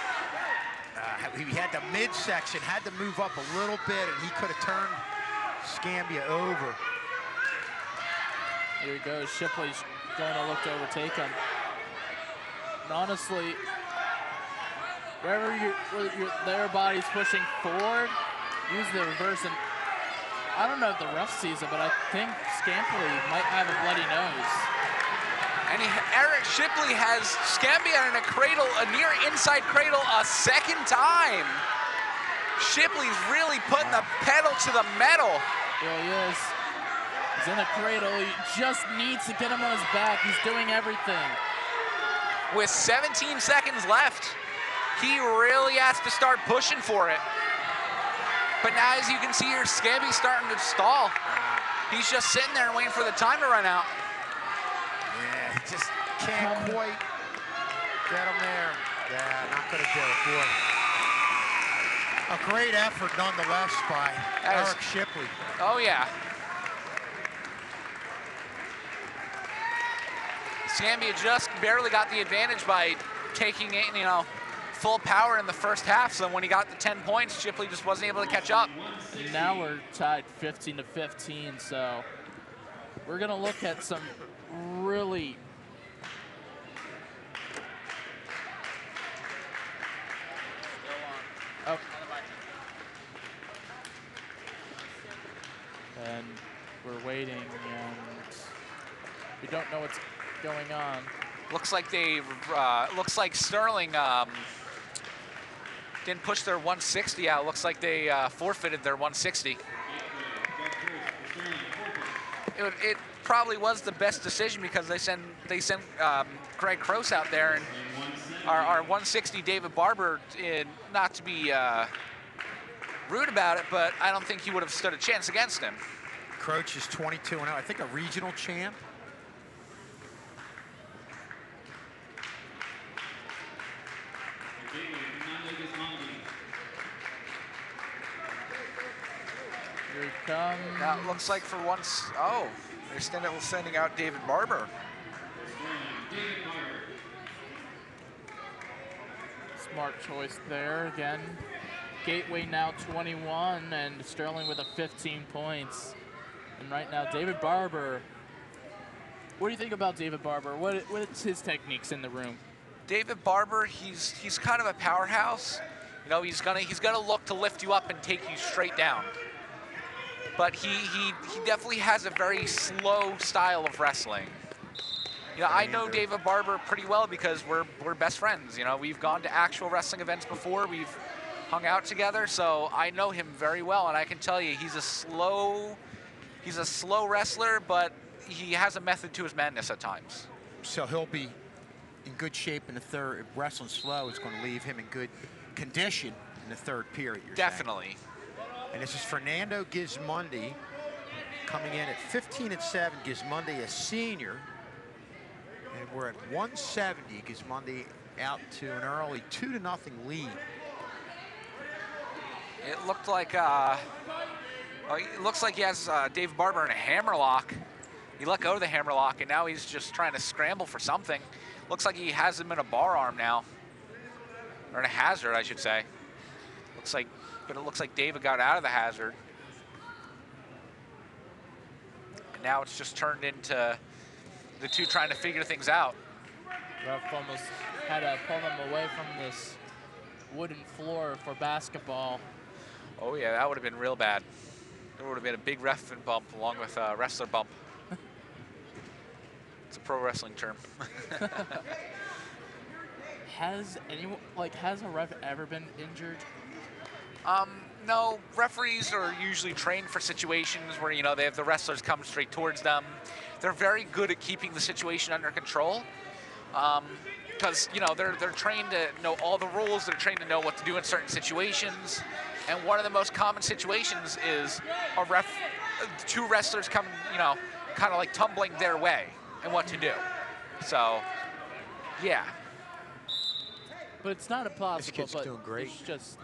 He had the midsection, had to move up a little bit, and he could have turned Scampi over. here he goes. Shipley's going to look to overtake him. And honestly, wherever their body's pushing forward, use the reverse. And I don't know if the ref sees it, but I think Scampi might have a bloody nose. And Eric Shipley has Scampi in a near inside cradle a second time. Shipley's really putting the pedal to the metal. There he is. He's in a cradle. He just needs to get him on his back. He's doing everything. With 17 seconds left, he really has to start pushing for it. But now, as you can see here, Scampi's starting to stall. He's just sitting there and waiting for the time to run out. Yeah, he just can't quite get him there. Yeah, not going to do it, boy. A great effort, nonetheless, by Eric Shipley. Oh, yeah. Scampi just barely got the advantage by taking it, full power in the first half. So when he got the 10 points, Shipley just wasn't able to catch up. And now we're tied 15-15, so we're going to look at some really and we're waiting, and don't know what's going on. Looks like looks like Sterling didn't push their 160 out. Looks like they forfeited their 160. It probably was the best decision because they sent Greg Kroos out there, and our 160 David Barber, not to be rude about it, but I don't think he would have stood a chance against him. Kroos is 22-0, I think a regional champ. Here he comes. Now it looks like for once, they're sending out David Barber. Smart choice there again. Gateway now 21 and Sterling with a 15 points. And right now, David Barber. What do you think about David Barber? What's his techniques in the room? David Barber, he's kind of a powerhouse. You know, he's gonna look to lift you up and take you straight down. But he definitely has a very slow style of wrestling. You know, I know David Barber pretty well because we're best friends. You know, we've gone to actual wrestling events before. We've hung out together, so I know him very well, and I can tell you he's a slow wrestler, but he has a method to his madness at times. So he'll be in good shape in the third. If wrestling slow is going to leave him in good condition in the third period. Definitely. And this is Fernando Gismondi coming in at 15-7. Gismondi, a senior. And we're at 170. Gismondi out to an early 2-0 lead. It looked like it looks like he has Dave Barber in a hammerlock. He let go of the hammerlock, and now he's just trying to scramble for something. Looks like he has him in a bar arm now, or in a hazard, I should say. But it looks like David got out of the hazard. And now it's just turned into the two trying to figure things out. Ref almost had to pull them away from this wooden floor for basketball. Oh yeah, that would have been real bad. There would have been a big ref bump along with a wrestler bump. It's a pro wrestling term. Has a ref ever been injured? No, referees are usually trained for situations where, you know, they have the wrestlers come straight towards them. They're very good at keeping the situation under control. Because, you know, they're trained to know all the rules. They're trained to know what to do in certain situations. And one of the most common situations is two wrestlers come, you know, kind of like tumbling their way and what to do. So, yeah. But it's not impossible. This kid's but doing great. It's just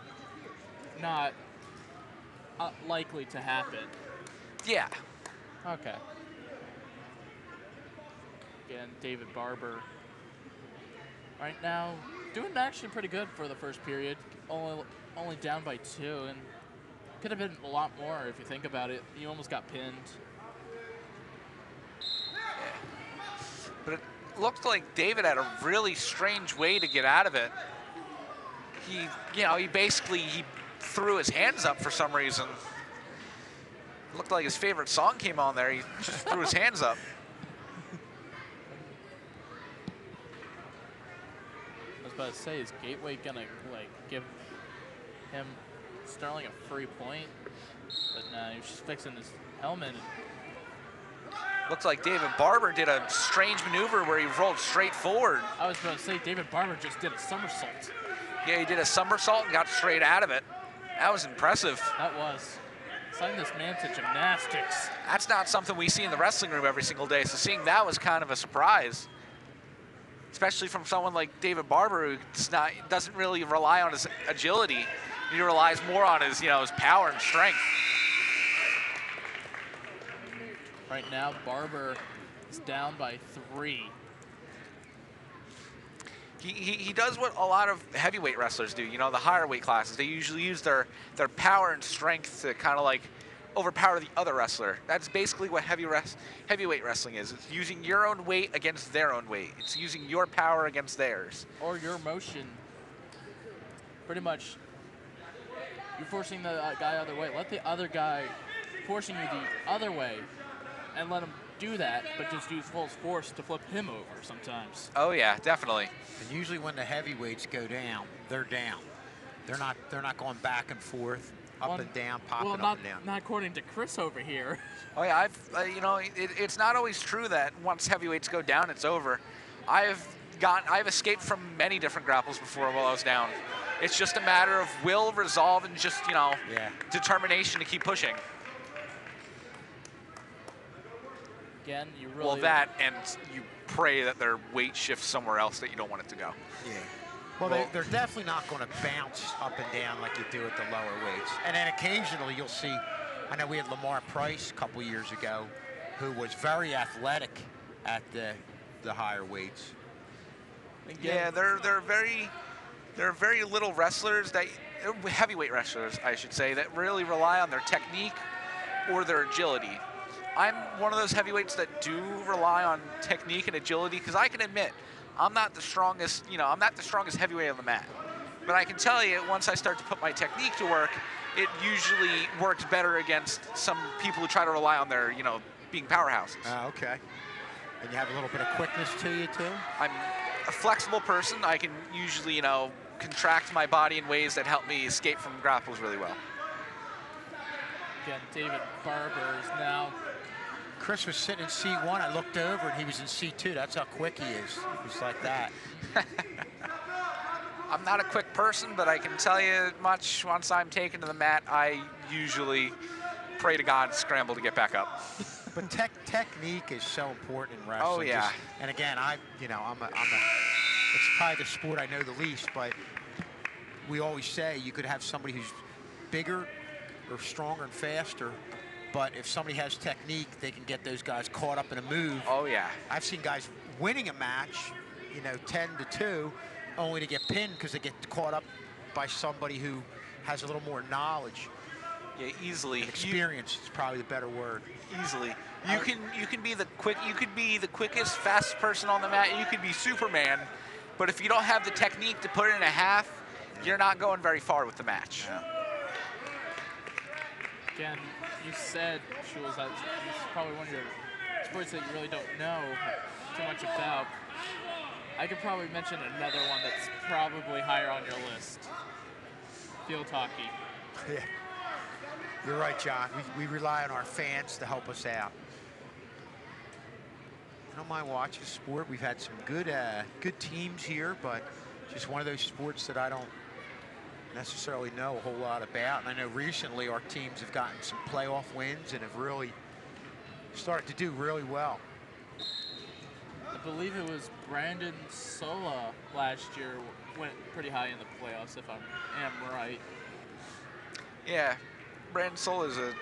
not likely to happen. Yeah. Okay. Again, David Barber. Right now, doing actually pretty good for the first period. Only down by 2, and could have been a lot more if you think about it. You almost got pinned. But it looked like David had a really strange way to get out of it. He threw his hands up for some reason. Looked like his favorite song came on there. He just threw his hands up. I was about to say, is Gateway gonna give him Sterling a free point? But no, he was just fixing his helmet. Looks like David Barber did a strange maneuver where he rolled straight forward. I was about to say, David Barber just did a somersault. Yeah, he did a somersault and got straight out of it. That was impressive. That was. Sending this man to gymnastics. That's not something we see in the wrestling room every single day, so seeing that was kind of a surprise. Especially from someone like David Barber, who doesn't really rely on his agility. He relies more on his, his power and strength. Right now, Barber is down by 3. He does what a lot of heavyweight wrestlers do, the higher weight classes. They usually use their power and strength to kind of like overpower the other wrestler. That's basically what heavyweight wrestling is. It's using your own weight against their own weight. It's using your power against theirs. Or your motion. Pretty much, you're forcing the guy other way. Let the other guy forcing you the other way and let him do that, but just use full force to flip him over sometimes. Oh yeah, definitely. And usually when the heavyweights go down, they're down. They're not going back and forth, up and down, popping up and down. Not according to Chris over here. Oh yeah, it's not always true that once heavyweights go down, it's over. I've escaped from many different grapples before while I was down. It's just a matter of will, resolve, and just determination to keep pushing. Again, you really... Well, that and you pray that their weight shifts somewhere else that you don't want it to go. Yeah. Well, they're definitely not going to bounce up and down like you do at the lower weights. And then occasionally you'll see, I know we had Lamar Price a couple years ago, who was very athletic at the higher weights. Again, yeah, they're very little wrestlers, heavyweight wrestlers, I should say, that really rely on their technique or their agility. I'm one of those heavyweights that do rely on technique and agility, because I can admit, I'm not the strongest, I'm not the strongest heavyweight on the mat. But I can tell you, once I start to put my technique to work, it usually works better against some people who try to rely on their, being powerhouses. Okay. And you have a little bit of quickness to you, too? I'm a flexible person. I can usually, contract my body in ways that help me escape from grapples really well. Again, David Barber is now... Chris was sitting in C1. I looked over, and he was in C2. That's how quick he is. He's like that. I'm not a quick person, but I can tell you much. Once I'm taken to the mat, I usually pray to God, scramble to get back up. But technique is so important in wrestling. Oh yeah. And again, it's probably the sport I know the least, but we always say you could have somebody who's bigger or stronger and faster, but if somebody has technique, they can get those guys caught up in a move. Oh yeah. I've seen guys winning a match, 10-2, only to get pinned because they get caught up by somebody who has a little more knowledge. Yeah, easily. And experience is probably the better word. Easily. You can be the quickest, fastest person on the mat. You could be Superman, but if you don't have the technique to put it in a half, you're not going very far with the match. Yeah. Again, you said, Jules, that this is probably one of your sports that you really don't know too much about. I could probably mention another one that's probably higher on your list. Field hockey. Yeah. You're right, John. We rely on our fans to help us out. I don't mind watching sport. We've had some good teams here, but just one of those sports that I don't necessarily know a whole lot about. And I know recently our teams have gotten some playoff wins and have really started to do really well. I believe it was Brandon Sola last year went pretty high in the playoffs, if I am right. Yeah, Brandon Sola is a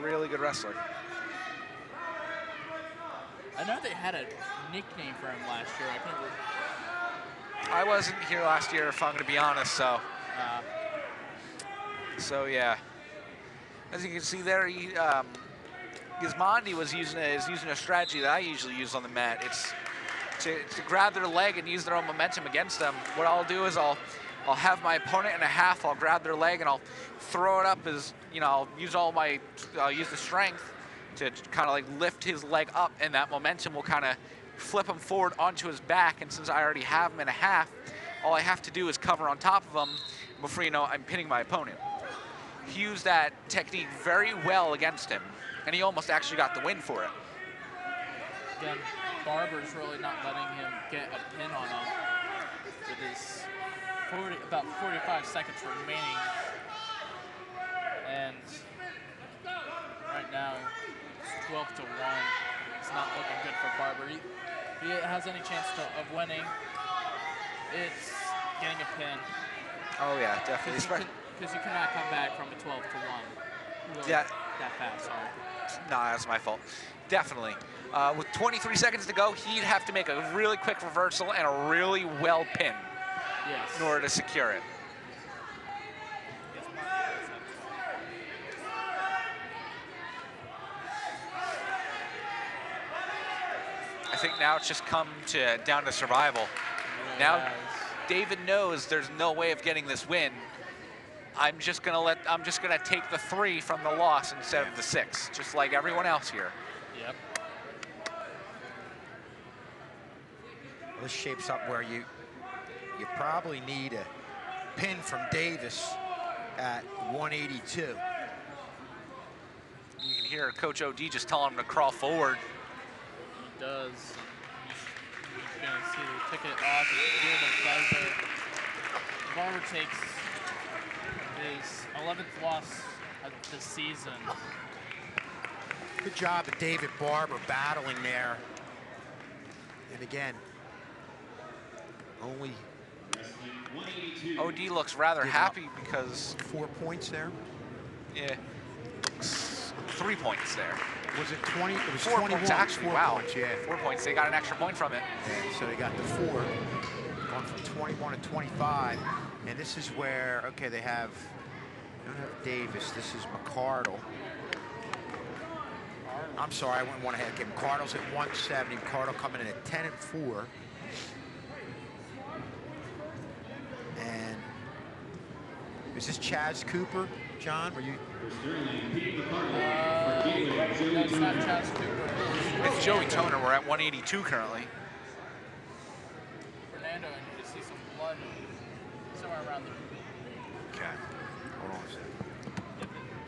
really good wrestler. I know they had a nickname for him last year. I can't remember. I wasn't here last year, if I'm going to be honest, so. So yeah, as you can see there, Mundy is using a strategy that I usually use on the mat. It's to grab their leg and use their own momentum against them. What I'll do is I'll have my opponent in a half. I'll grab their leg and I'll throw it up as I'll use the strength to kind of like lift his leg up, and that momentum will kind of flip him forward onto his back. And since I already have him in a half, all I have to do is cover on top of him before I'm pinning my opponent. He used that technique very well against him, and he almost actually got the win for it. Again, Barber's really not letting him get a pin on him with his about 45 seconds remaining. And right now, it's 12-1. It's not looking good for Barber. If he has any chance of winning, it's getting a pin. Oh yeah, definitely. Because you cannot come back from a 12-1. Really, yeah. That fast, sorry. No, that's my fault. Definitely. With 23 seconds to go, he'd have to make a really quick reversal and a really well pin in order to secure it. I think now it's just come down to survival. Now David knows there's no way of getting this win. I'm just gonna take the 3 from the loss instead of the 6, just like everyone else here. Yep. This shapes up where you probably need a pin from Davis at 182. You can hear Coach OD just telling him to crawl forward. He does. He's going to see the ticket off. He's here to Barber. Barber takes his 11th loss of the season. Good job of David Barber battling there. And again, only OD looks rather happy because 4 points there. yeah, 3 points there. Was it 20? It was 4 21. points actually. 4 Wow. points, yeah. 4 points. They got an extra point from it. Yeah, so they got the 4, going from 21 to 25. And this is where, okay, they don't have Davis. This is McArdle. I'm sorry, I went one ahead. Okay, McArdle's at 170. McArdle coming in at 10-4. And is this Chaz Cooper, John? Were you? No, it's not Chaz Cooper. It's Joey Toner. We're at 182 currently. Fernando, I need to see some blood somewhere around the. Okay. Hold on a second.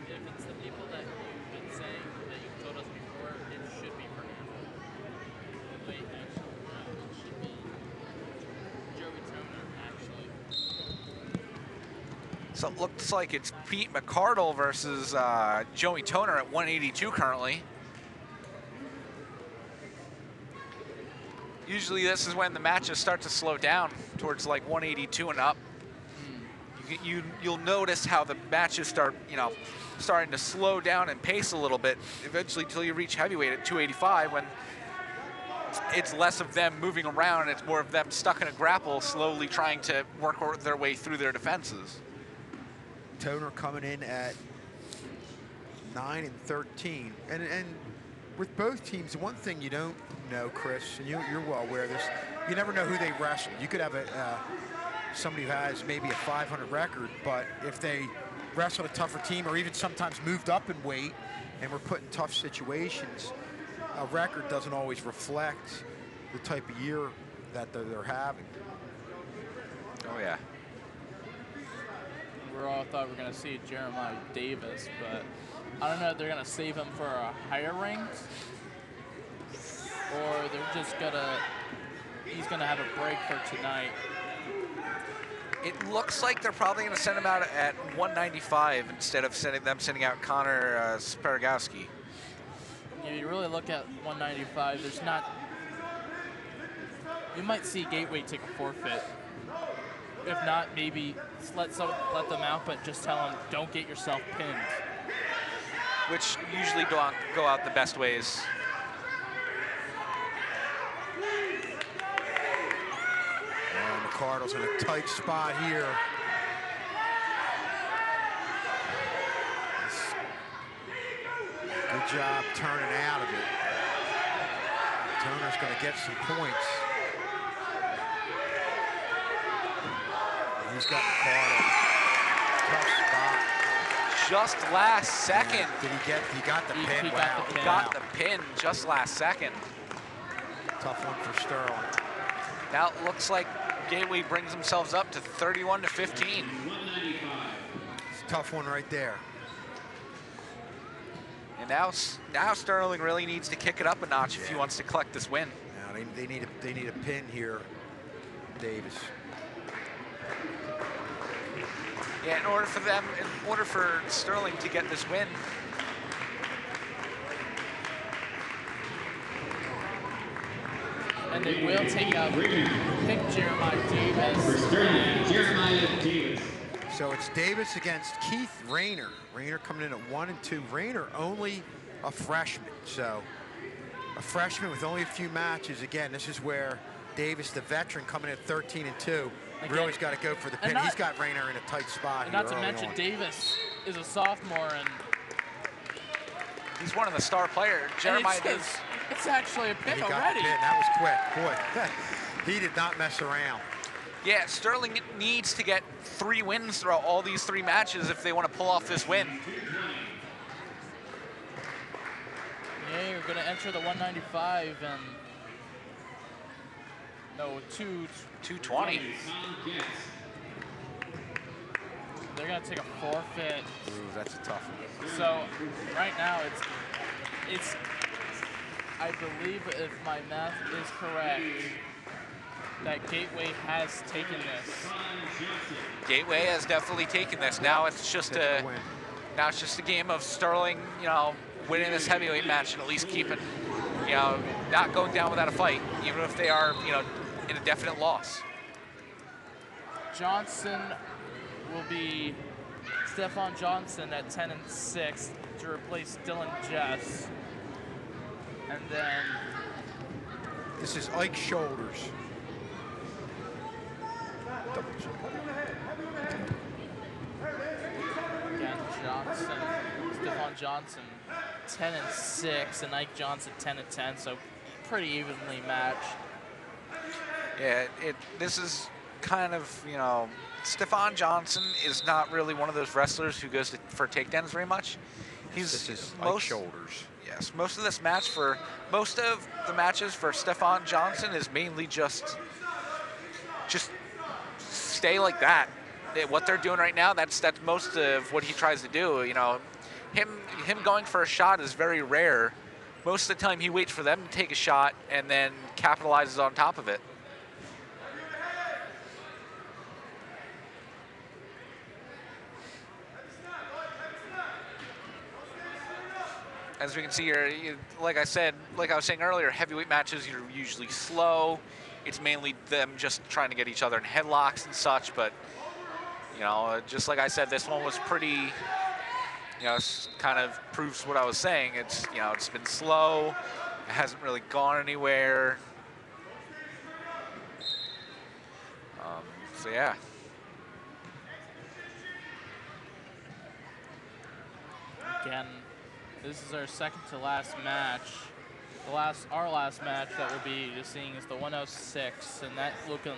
If it's the people that you've been saying that you've told us before, it should be Fernando. Wait, actually, no, it should be Joey Toner, actually. So it looks like it's Pete McArdle versus Joey Toner at 182 currently. Usually this is when the matches start to slow down towards like 182 and up. You'll notice how the matches start, starting to slow down and pace a little bit, eventually till you reach heavyweight at 285 when it's less of them moving around, it's more of them stuck in a grapple, slowly trying to work their way through their defenses. Toner coming in at 9-13, and with both teams, one thing you don't know, Chris, and you're well aware of this, you never know who they wrestle. You could have somebody who has maybe a 500 record, but if they wrestled a tougher team or even sometimes moved up in weight and were put in tough situations, a record doesn't always reflect the type of year that they're having. Oh yeah. We all thought we were going to see Jeremiah Davis, but I don't know if they're going to save him for a higher ranked, or they're just he's going to have a break for tonight. It looks like they're probably going to send him out at 195 instead of sending out Connor Sparagowski. Yeah, you really look at 195, there's not, you might see Gateway take a forfeit. If not, maybe let them out, but just tell them, don't get yourself pinned. Which usually don't go out the best ways. And McArdle's in a tight spot here. Good job turning out of it. Toner's going to get some points. He's got McArdle. Tough spot. Just last second. Did he got the pin? He Wow. got the pin. Got the pin just last second. Tough one for Sterling. Now it looks like Gateway brings themselves up to 31 to 15. It's a tough one right there. And now Sterling really needs to kick it up a notch if he wants to collect this win. Now they need a pin here, Davis. Yeah, in order for Sterling to get this win, And they will pick Jeremiah Davis. For Sterling, Jeremiah Davis. So it's Davis against Keith Rayner. Rayner coming in at 1-2. Rayner only a freshman, so a freshman with only a few matches. Again, this is where Davis, the veteran, coming in at 13-2. Really's got to go for the pin. He's got Rayner in a tight spot. And not to mention, Davis is a sophomore, and he's one of the star players. Jeremiah Davis. It's actually a pin he got already. the pin. That was quick. Boy, he did not mess around. Yeah, Sterling needs to get 3 wins throughout all these 3 matches if they want to pull off this win. Toomey are going to enter the 195 and no, 220. They're going to take a forfeit. Ooh, that's a tough one. So right now it's I believe if my math is correct that Gateway has taken this. Gateway has definitely taken this. Now it's just a game of Sterling, winning this heavyweight match and at least keeping, not going down without a fight, even if they are, in a definite loss. Johnson will be Stefan Johnson at 10-6 to replace Dylan Jess. And then This is Ike Shoulders. again, Stefan Johnson 10-6 and Ike Johnson 10-10, so pretty evenly matched. Yeah, this is kind of, Stefan Johnson is not really one of those wrestlers who goes for takedowns very much. This is Ike Shoulders. Yes, most of the matches for Stefan Johnson is mainly just stay like that. What they're doing right now, that's most of what he tries to do. Him going for a shot is very rare. Most of the time he waits for them to take a shot and then capitalizes on top of it. As we can see here, like I was saying earlier, heavyweight matches are usually slow. It's mainly them just trying to get each other in headlocks and such, but, just like I said, this one was pretty, kind of proves what I was saying. It's been slow. It hasn't really gone anywhere. So, yeah. Again, this is our second to last match. Our last match that we'll be seeing is the 106, and that looking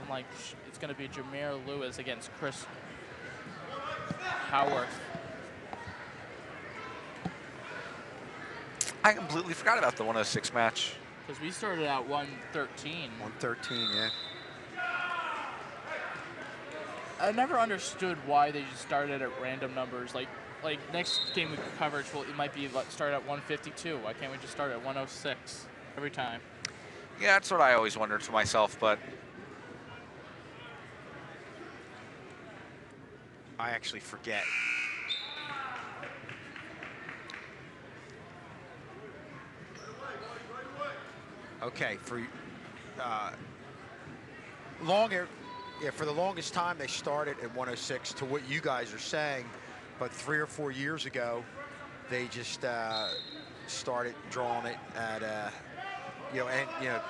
like it's going to be Jameer Lewis against Chris Howarth. I completely forgot about the 106 match. Because we started at 113. 113, yeah. I never understood why they just started at random numbers. Like next game we coverage, it might be start at 152. Why can't we just start at 106 every time? Yeah, that's what I always wondered to myself, but I actually forget. Okay, for for the longest time they started at 106 to what you guys are saying, but 3 or 4 years ago they just started drawing it at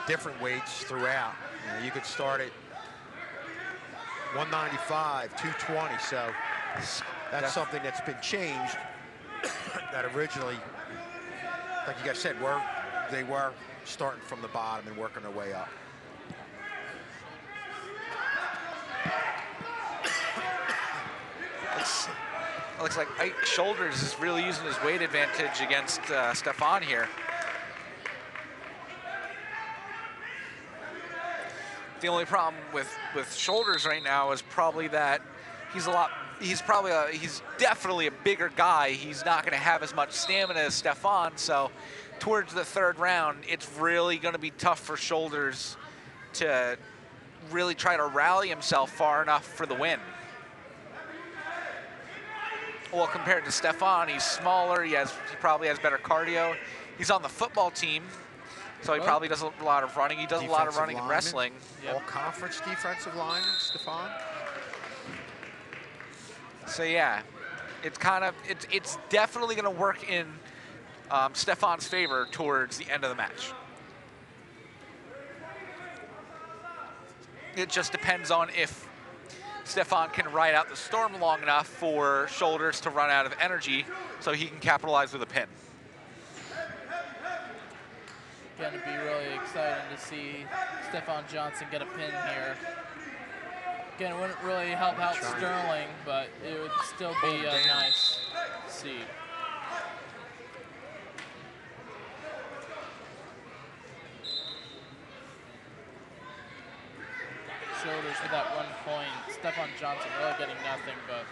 different weights throughout. You could start at 195, 220, so that's something that's been changed. That originally, like you guys said, they were starting from the bottom and working their way up. It looks like Ike Shoulders is really using his weight advantage against Stefan here. The only problem with Shoulders right now is probably that he's definitely a bigger guy. He's not going to have as much stamina as Stefan, so towards the third round, it's really going to be tough for Shoulders to really try to rally himself far enough for the win. Well, compared to Stefan, he's smaller. He probably has better cardio. He's on the football team, so he probably does a lot of running. He does a lot of running and wrestling. All conference defensive lineman, Stefan. So yeah, it's definitely going to work in Stefan's favor towards the end of the match. It just depends on if Stefan can ride out the storm long enough for Shoulders to run out of energy so he can capitalize with a pin. Going to be really exciting to see Stefan Johnson get a pin here. Again, it wouldn't really help out Sterling, but it would still be nice to see. shoulders with that 1 point. Stephon Johnson really getting nothing, but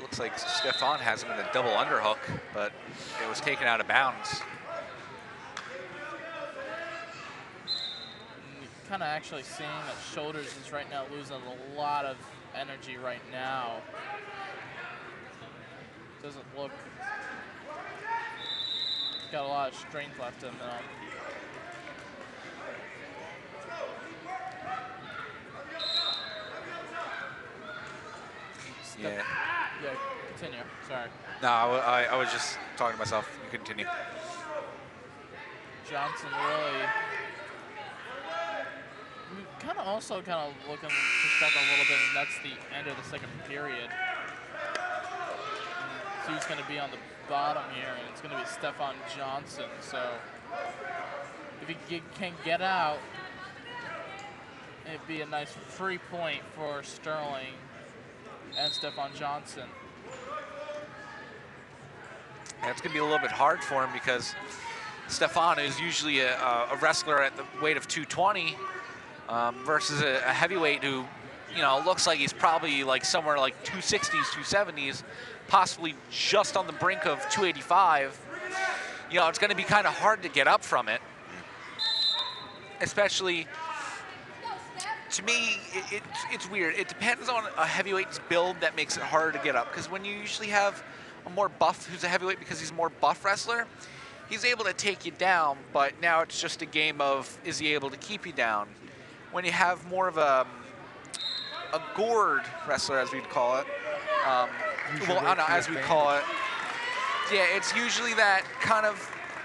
Looks like Stefan has him in a double underhook, but it was taken out of bounds. kind of actually seeing that shoulders is right now losing a lot of energy right now. Doesn't look, got a lot of strength left in them. Yeah. Yeah, continue, sorry. No, I was just talking to myself. You continue. Johnson really kind of also looking to struggle a little bit, and that's the end of the second period. So he's going to be on the bottom here, and it's going to be Stephon Johnson. So if he can get out, it'd be a nice free point for Sterling and Stephon Johnson. Yeah, it's going to be a little bit hard for him because Stephon is usually a wrestler at the weight of 220 versus a heavyweight who, you know, looks like he's probably like somewhere like 260s, 270s, possibly just on the brink of 285. You know, it's going to be kind of hard to get up from it, especially. To me, it's weird. It depends on a heavyweight's build that makes it harder to get up. Because when you usually have a more buff who's a heavyweight because he's a more buff wrestler, he's able to take you down, but now it's just a game of is he able to keep you down. When you have more of a gourd wrestler, as we'd call it, as we call it, yeah, it's usually that kind of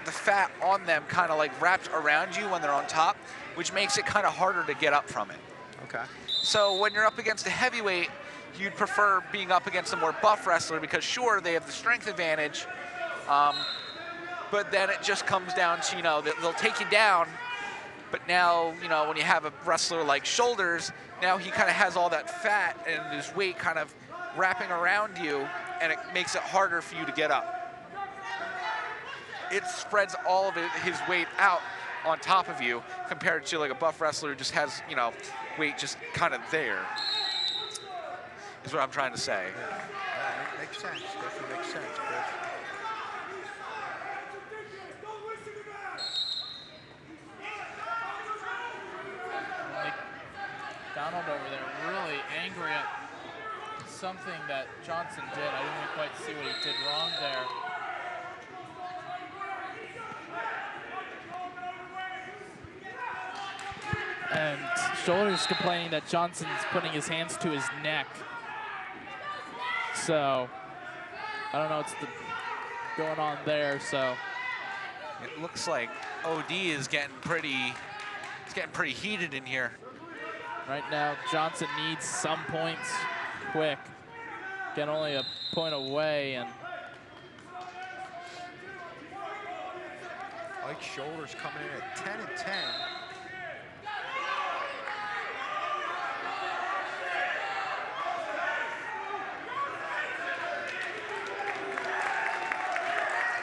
the fat on them kind of like wrapped around you when they're on top, which makes it kind of harder to get up from it. Okay. So when you're up against a heavyweight, you'd prefer being up against a more buff wrestler because sure, they have the strength advantage, but then it just comes down to, you know, they'll take you down, but now, you know, when you have a wrestler like Shoulders, now he kind of has all that fat and his weight kind of wrapping around you, and it makes it harder for you to get up. It spreads all of his weight out on top of you compared to like a buff wrestler who just has, you know, weight just kind of there, is what I'm trying to say. Yeah, makes sense. Definitely makes sense, Chris. Donald over there really angry at something that Johnson did. I didn't quite see what he did wrong there. And Shoulders complaining that Johnson's putting his hands to his neck. So I don't know what's going on there. So it looks like OD is getting pretty heated in here. Right now, Johnson needs some points quick. Get only a point away, and Ike Shoulders coming in at 10-10.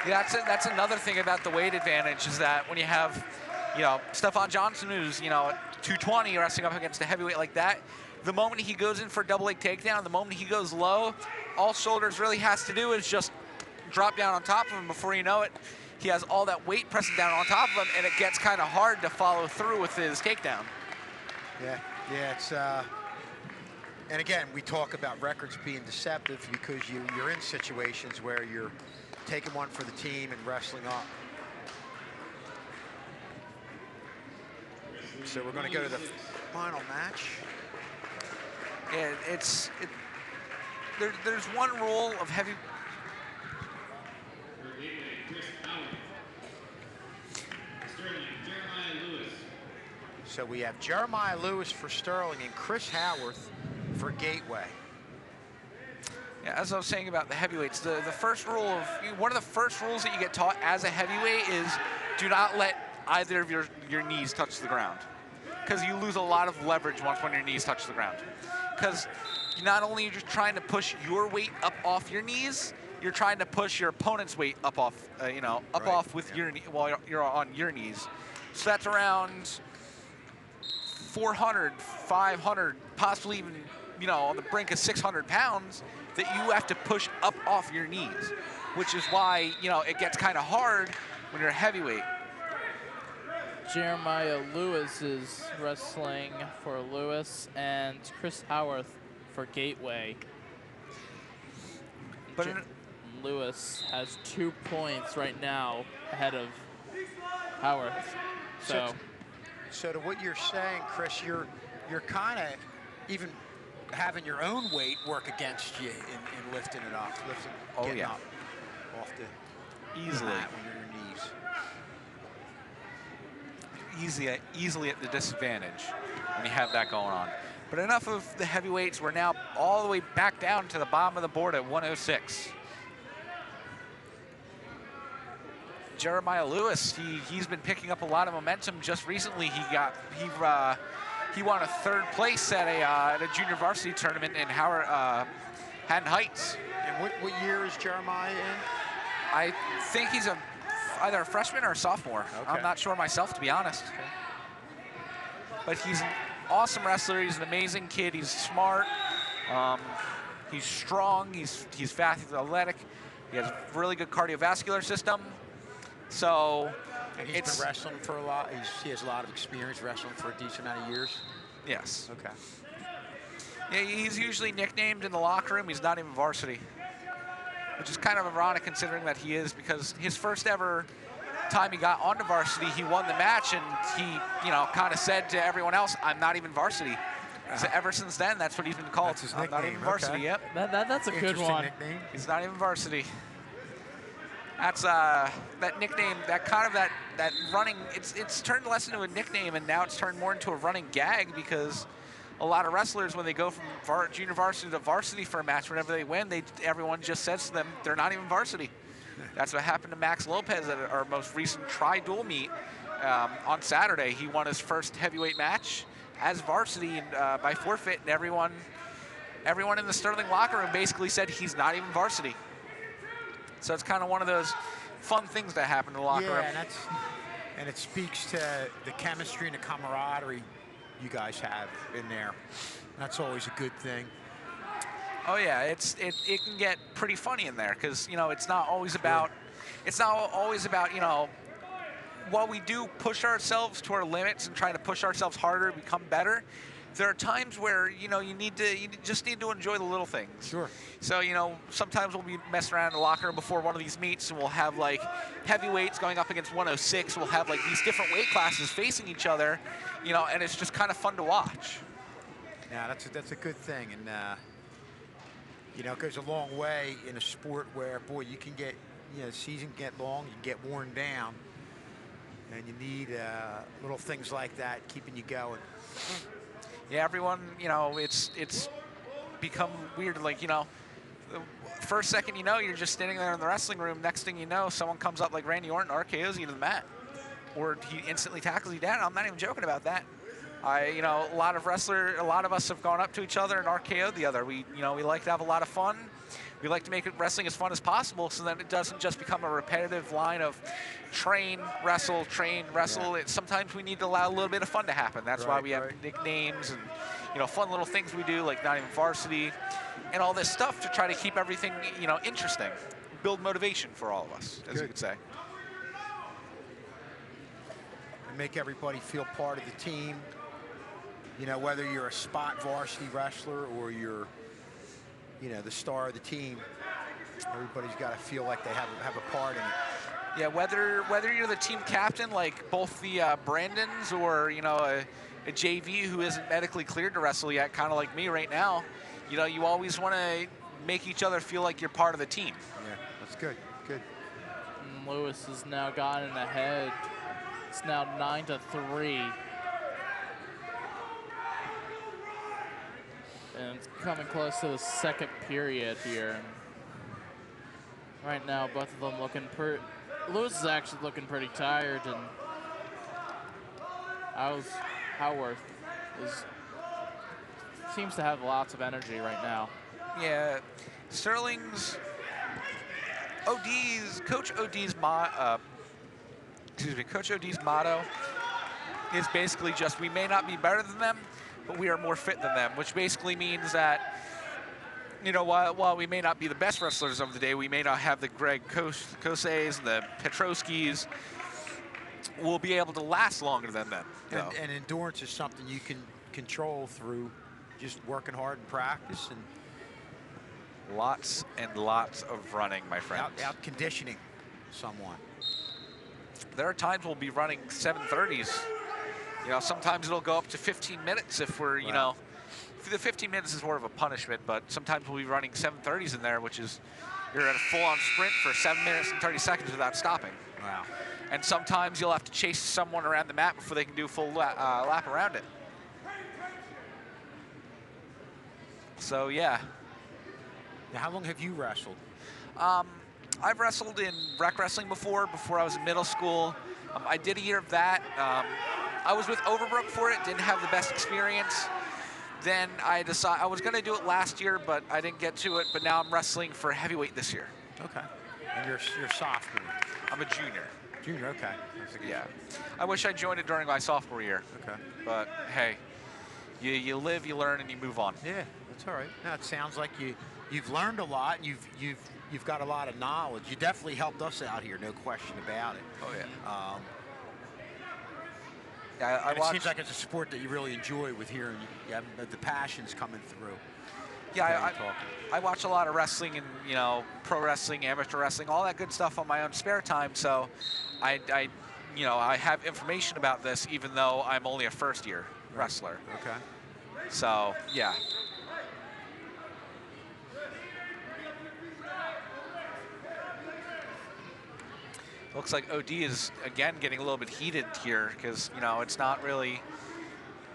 Yeah, that's another thing about the weight advantage is that when you have, you know, Stephon Johnson who's, you know, 220 wrestling up against a heavyweight like that, the moment he goes in for a double leg takedown, the moment he goes low, all Shoulders really has to do is just drop down on top of him. Before you know it, he has all that weight pressing down on top of him, and it gets kind of hard to follow through with his takedown. Yeah, it's, and again, we talk about records being deceptive because you're in situations where you're taking one for the team and wrestling up. So we're going to go to the final match. Yeah, there's one rule of heavy. So we have Jeremiah Lewis for Sterling and Chris Howarth for Gateway. Yeah, as I was saying about the heavyweights, the first rule of one of the first rules that you get taught as a heavyweight is do not let either of your knees touch the ground, because you lose a lot of leverage once when your knees touch the ground. Because not only are you trying to push your weight up off your knees, you're trying to push your opponent's weight up off, off with your knee while you're on your knees. So that's around 400, 500, possibly even, on the brink of 600 pounds that you have to push up off your knees, which is why, it gets kind of hard when you're a heavyweight. Jeremiah Lewis is wrestling for Lewis, and Chris Howarth for Gateway. But Lewis has 2 points right now ahead of Howarth. So to what you're saying, Chris, you're kind of even having your own weight work against you in lifting it off, getting up off the easily mat when you're on your knees. Easily at the disadvantage when you have that going on. But enough of the heavyweights. We're now all the way back down to the bottom of the board at 106. Jeremiah Lewis, he's been picking up a lot of momentum. Just recently, he won a 3rd place at a junior varsity tournament in Haddon Heights. And what year is Jeremiah in? I think he's either a freshman or a sophomore. Okay. I'm not sure myself, to be honest. But he's an awesome wrestler. He's an amazing kid. He's smart. He's strong. He's fast. He's athletic. He has a really good cardiovascular system. So and he's been wrestling for a lot. He has a lot of experience wrestling for a decent amount of years. Yes. Okay. Yeah, he's usually nicknamed in the locker room. He's not even varsity, which is kind of ironic considering that he is, because his first ever time he got onto varsity, he won the match, and he, kind of said to everyone else, "I'm not even varsity." So ever since then, that's what he's been called. That's his I'm not nickname. even varsity. Okay. Yep. That's a good one. Nickname. He's not even varsity. That's that nickname, that running. It's turned less into a nickname, and now it's turned more into a running gag, because a lot of wrestlers, when they go from junior varsity to varsity for a match, whenever they win, everyone just says to them, they're not even varsity. That's what happened to Max Lopez at our most recent tri-dual meet on Saturday. He won his first heavyweight match as varsity by forfeit, and everyone in the Sterling locker room basically said he's not even varsity. So it's kind of one of those fun things that happen in the locker room. And it speaks to the chemistry and the camaraderie you guys have in there. That's always a good thing. Oh yeah, it can get pretty funny in there, because it's not always about while we do push ourselves to our limits and try to push ourselves harder, become better, there are times where you just need to enjoy the little things. Sure. So sometimes we'll be messing around in the locker room before one of these meets, and we'll have like heavyweights going up against 106. We'll have like these different weight classes facing each other, and it's just kind of fun to watch. Yeah, that's a good thing, and it goes a long way in a sport where, boy, you can get, the season can get long, you can get worn down, and you need little things like that keeping you going. Yeah, everyone, it's become weird. Like, the first second you're just standing there in the wrestling room. Next thing you know, someone comes up like Randy Orton, RKOs you to the mat, or he instantly tackles you down. I'm not even joking about that. A lot of us have gone up to each other and RKO'd the other. We like to have a lot of fun. We like to make wrestling as fun as possible, so that it doesn't just become a repetitive line of train, wrestle, train, wrestle. Yeah. Sometimes we need to allow a little bit of fun to happen. That's why we have nicknames and fun little things we do, like not even varsity, and all this stuff to try to keep everything interesting, build motivation for all of us, as you could say. And make everybody feel part of the team. Whether you're a spot varsity wrestler or you're the star of the team, everybody's got to feel like they have a part in it. Yeah, whether you're the team captain, like both the Brandons, or a JV who isn't medically cleared to wrestle yet, kind of like me right now, you always want to make each other feel like you're part of the team. Yeah, that's good. Good. And Lewis has now gotten ahead. It's now 9-3. And it's coming close to the second period here. And right now, both of them looking pretty. Lewis is actually looking pretty tired, and Howarth seems to have lots of energy right now. Yeah, Sterling's Coach OD's motto is basically just we may not be better than them, but we are more fit than them, which basically means that, you know, while we may not be the best wrestlers of the day, we may not have the Greg Koseys and the Petroskis, we'll be able to last longer than them. And endurance is something you can control through just working hard in practice and lots and lots of running, my friend. out conditioning someone. There are times we'll be running 7:30s. You know, sometimes it'll go up to 15 minutes if we're, you know, the 15 minutes is more of a punishment, but sometimes we'll be running 7:30s in there, which is you're at a full-on sprint for 7 minutes and 30 seconds without stopping. Wow. And sometimes you'll have to chase someone around the mat before they can do a full lap around it. So, yeah. Now, how long have you wrestled? I've wrestled in rec wrestling before I was in middle school. I did a year of that. I was with Overbrook for it, didn't have the best experience. Then I decided I was going to do it last year, but I didn't get to it. But now I'm wrestling for heavyweight this year. Okay. And you're sophomore. I'm a junior. Junior, okay. Yeah. I wish I joined it during my sophomore year. Okay. But hey, you live, you learn, and you move on. Yeah, that's all right. Now, it sounds like you've learned a lot. You've got a lot of knowledge. You definitely helped us out here, no question about it. Oh yeah. It seems like it's a sport that you really enjoy with hearing the passions coming through. Yeah, I watch a lot of wrestling and, you know, pro wrestling, amateur wrestling, all that good stuff on my own spare time. So I have information about this even though I'm only a first-year wrestler. Okay. So, yeah. Looks like OD is, again, getting a little bit heated here because, you know, it's not really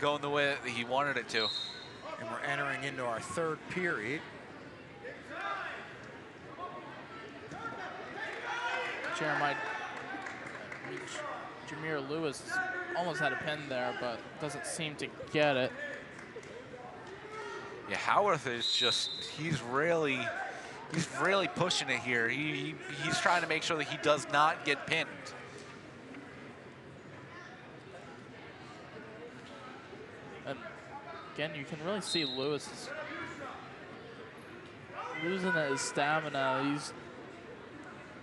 going the way that he wanted it to. And we're entering into our third period. Jeremiah, Jameer Lewis almost had a pin there, but doesn't seem to get it. Yeah, Howarth is just, he's really pushing it here. He's trying to make sure that he does not get pinned. And again, you can really see Lewis is losing his stamina. He's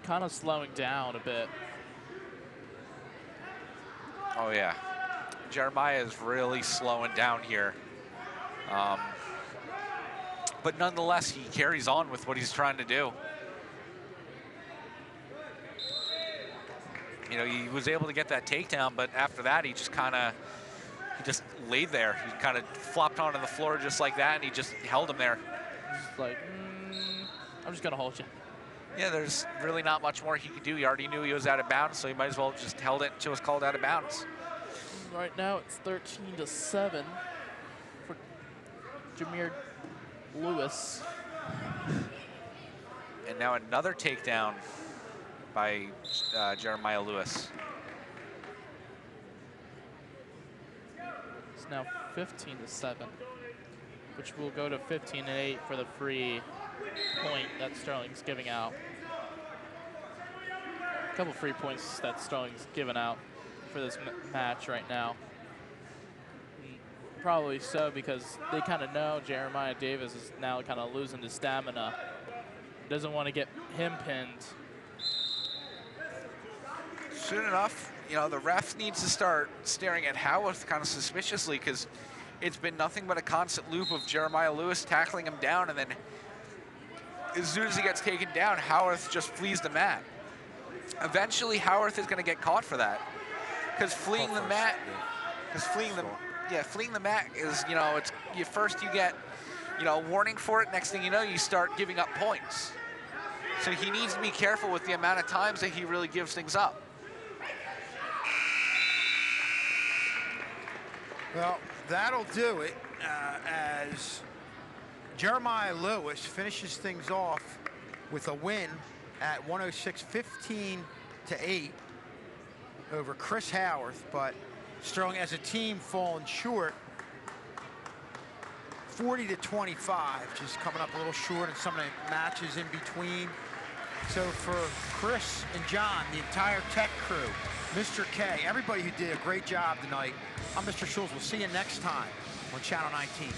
kind of slowing down a bit. Oh yeah, Jeremiah is really slowing down here. But nonetheless, he carries on with what he's trying to do. You know, he was able to get that takedown, but after that, he just laid there. He kind of flopped onto the floor just like that, and he just held him there. He's just like, I'm just gonna hold you. Yeah, there's really not much more he could do. He already knew he was out of bounds, so he might as well have just held it until it was called out of bounds. Right now, it's 13-7 for Jameer Lewis. And now another takedown by Jeremiah Lewis. It's now 15-7, which will go to 15-8 for the free point that Sterling's giving out. A couple free points that Sterling's given out for this match right now. Probably so because they kind of know Jeremiah Davis is now kind of losing his stamina. Doesn't want to get him pinned. Soon enough, you know, the ref needs to start staring at Howarth kind of suspiciously because it's been nothing but a constant loop of Jeremiah Lewis tackling him down, and then as soon as he gets taken down, Howarth just flees the mat. Eventually, Howarth is going to get caught for that because fleeing the mat, fleeing the mat is, you know, it's first you get, you know, warning for it. Next thing you know, you start giving up points. So he needs to be careful with the amount of times that he really gives things up. Well, that'll do it as Jeremiah Lewis finishes things off with a win at 106-15-8 over Chris Howarth, but Sterling as a team falling short 40-25, just coming up a little short in some of the matches in between. So for Chris and John, the entire tech crew, Mr. K, everybody who did a great job tonight. I'm Mr. Schultz. We'll see you next time on Channel 19.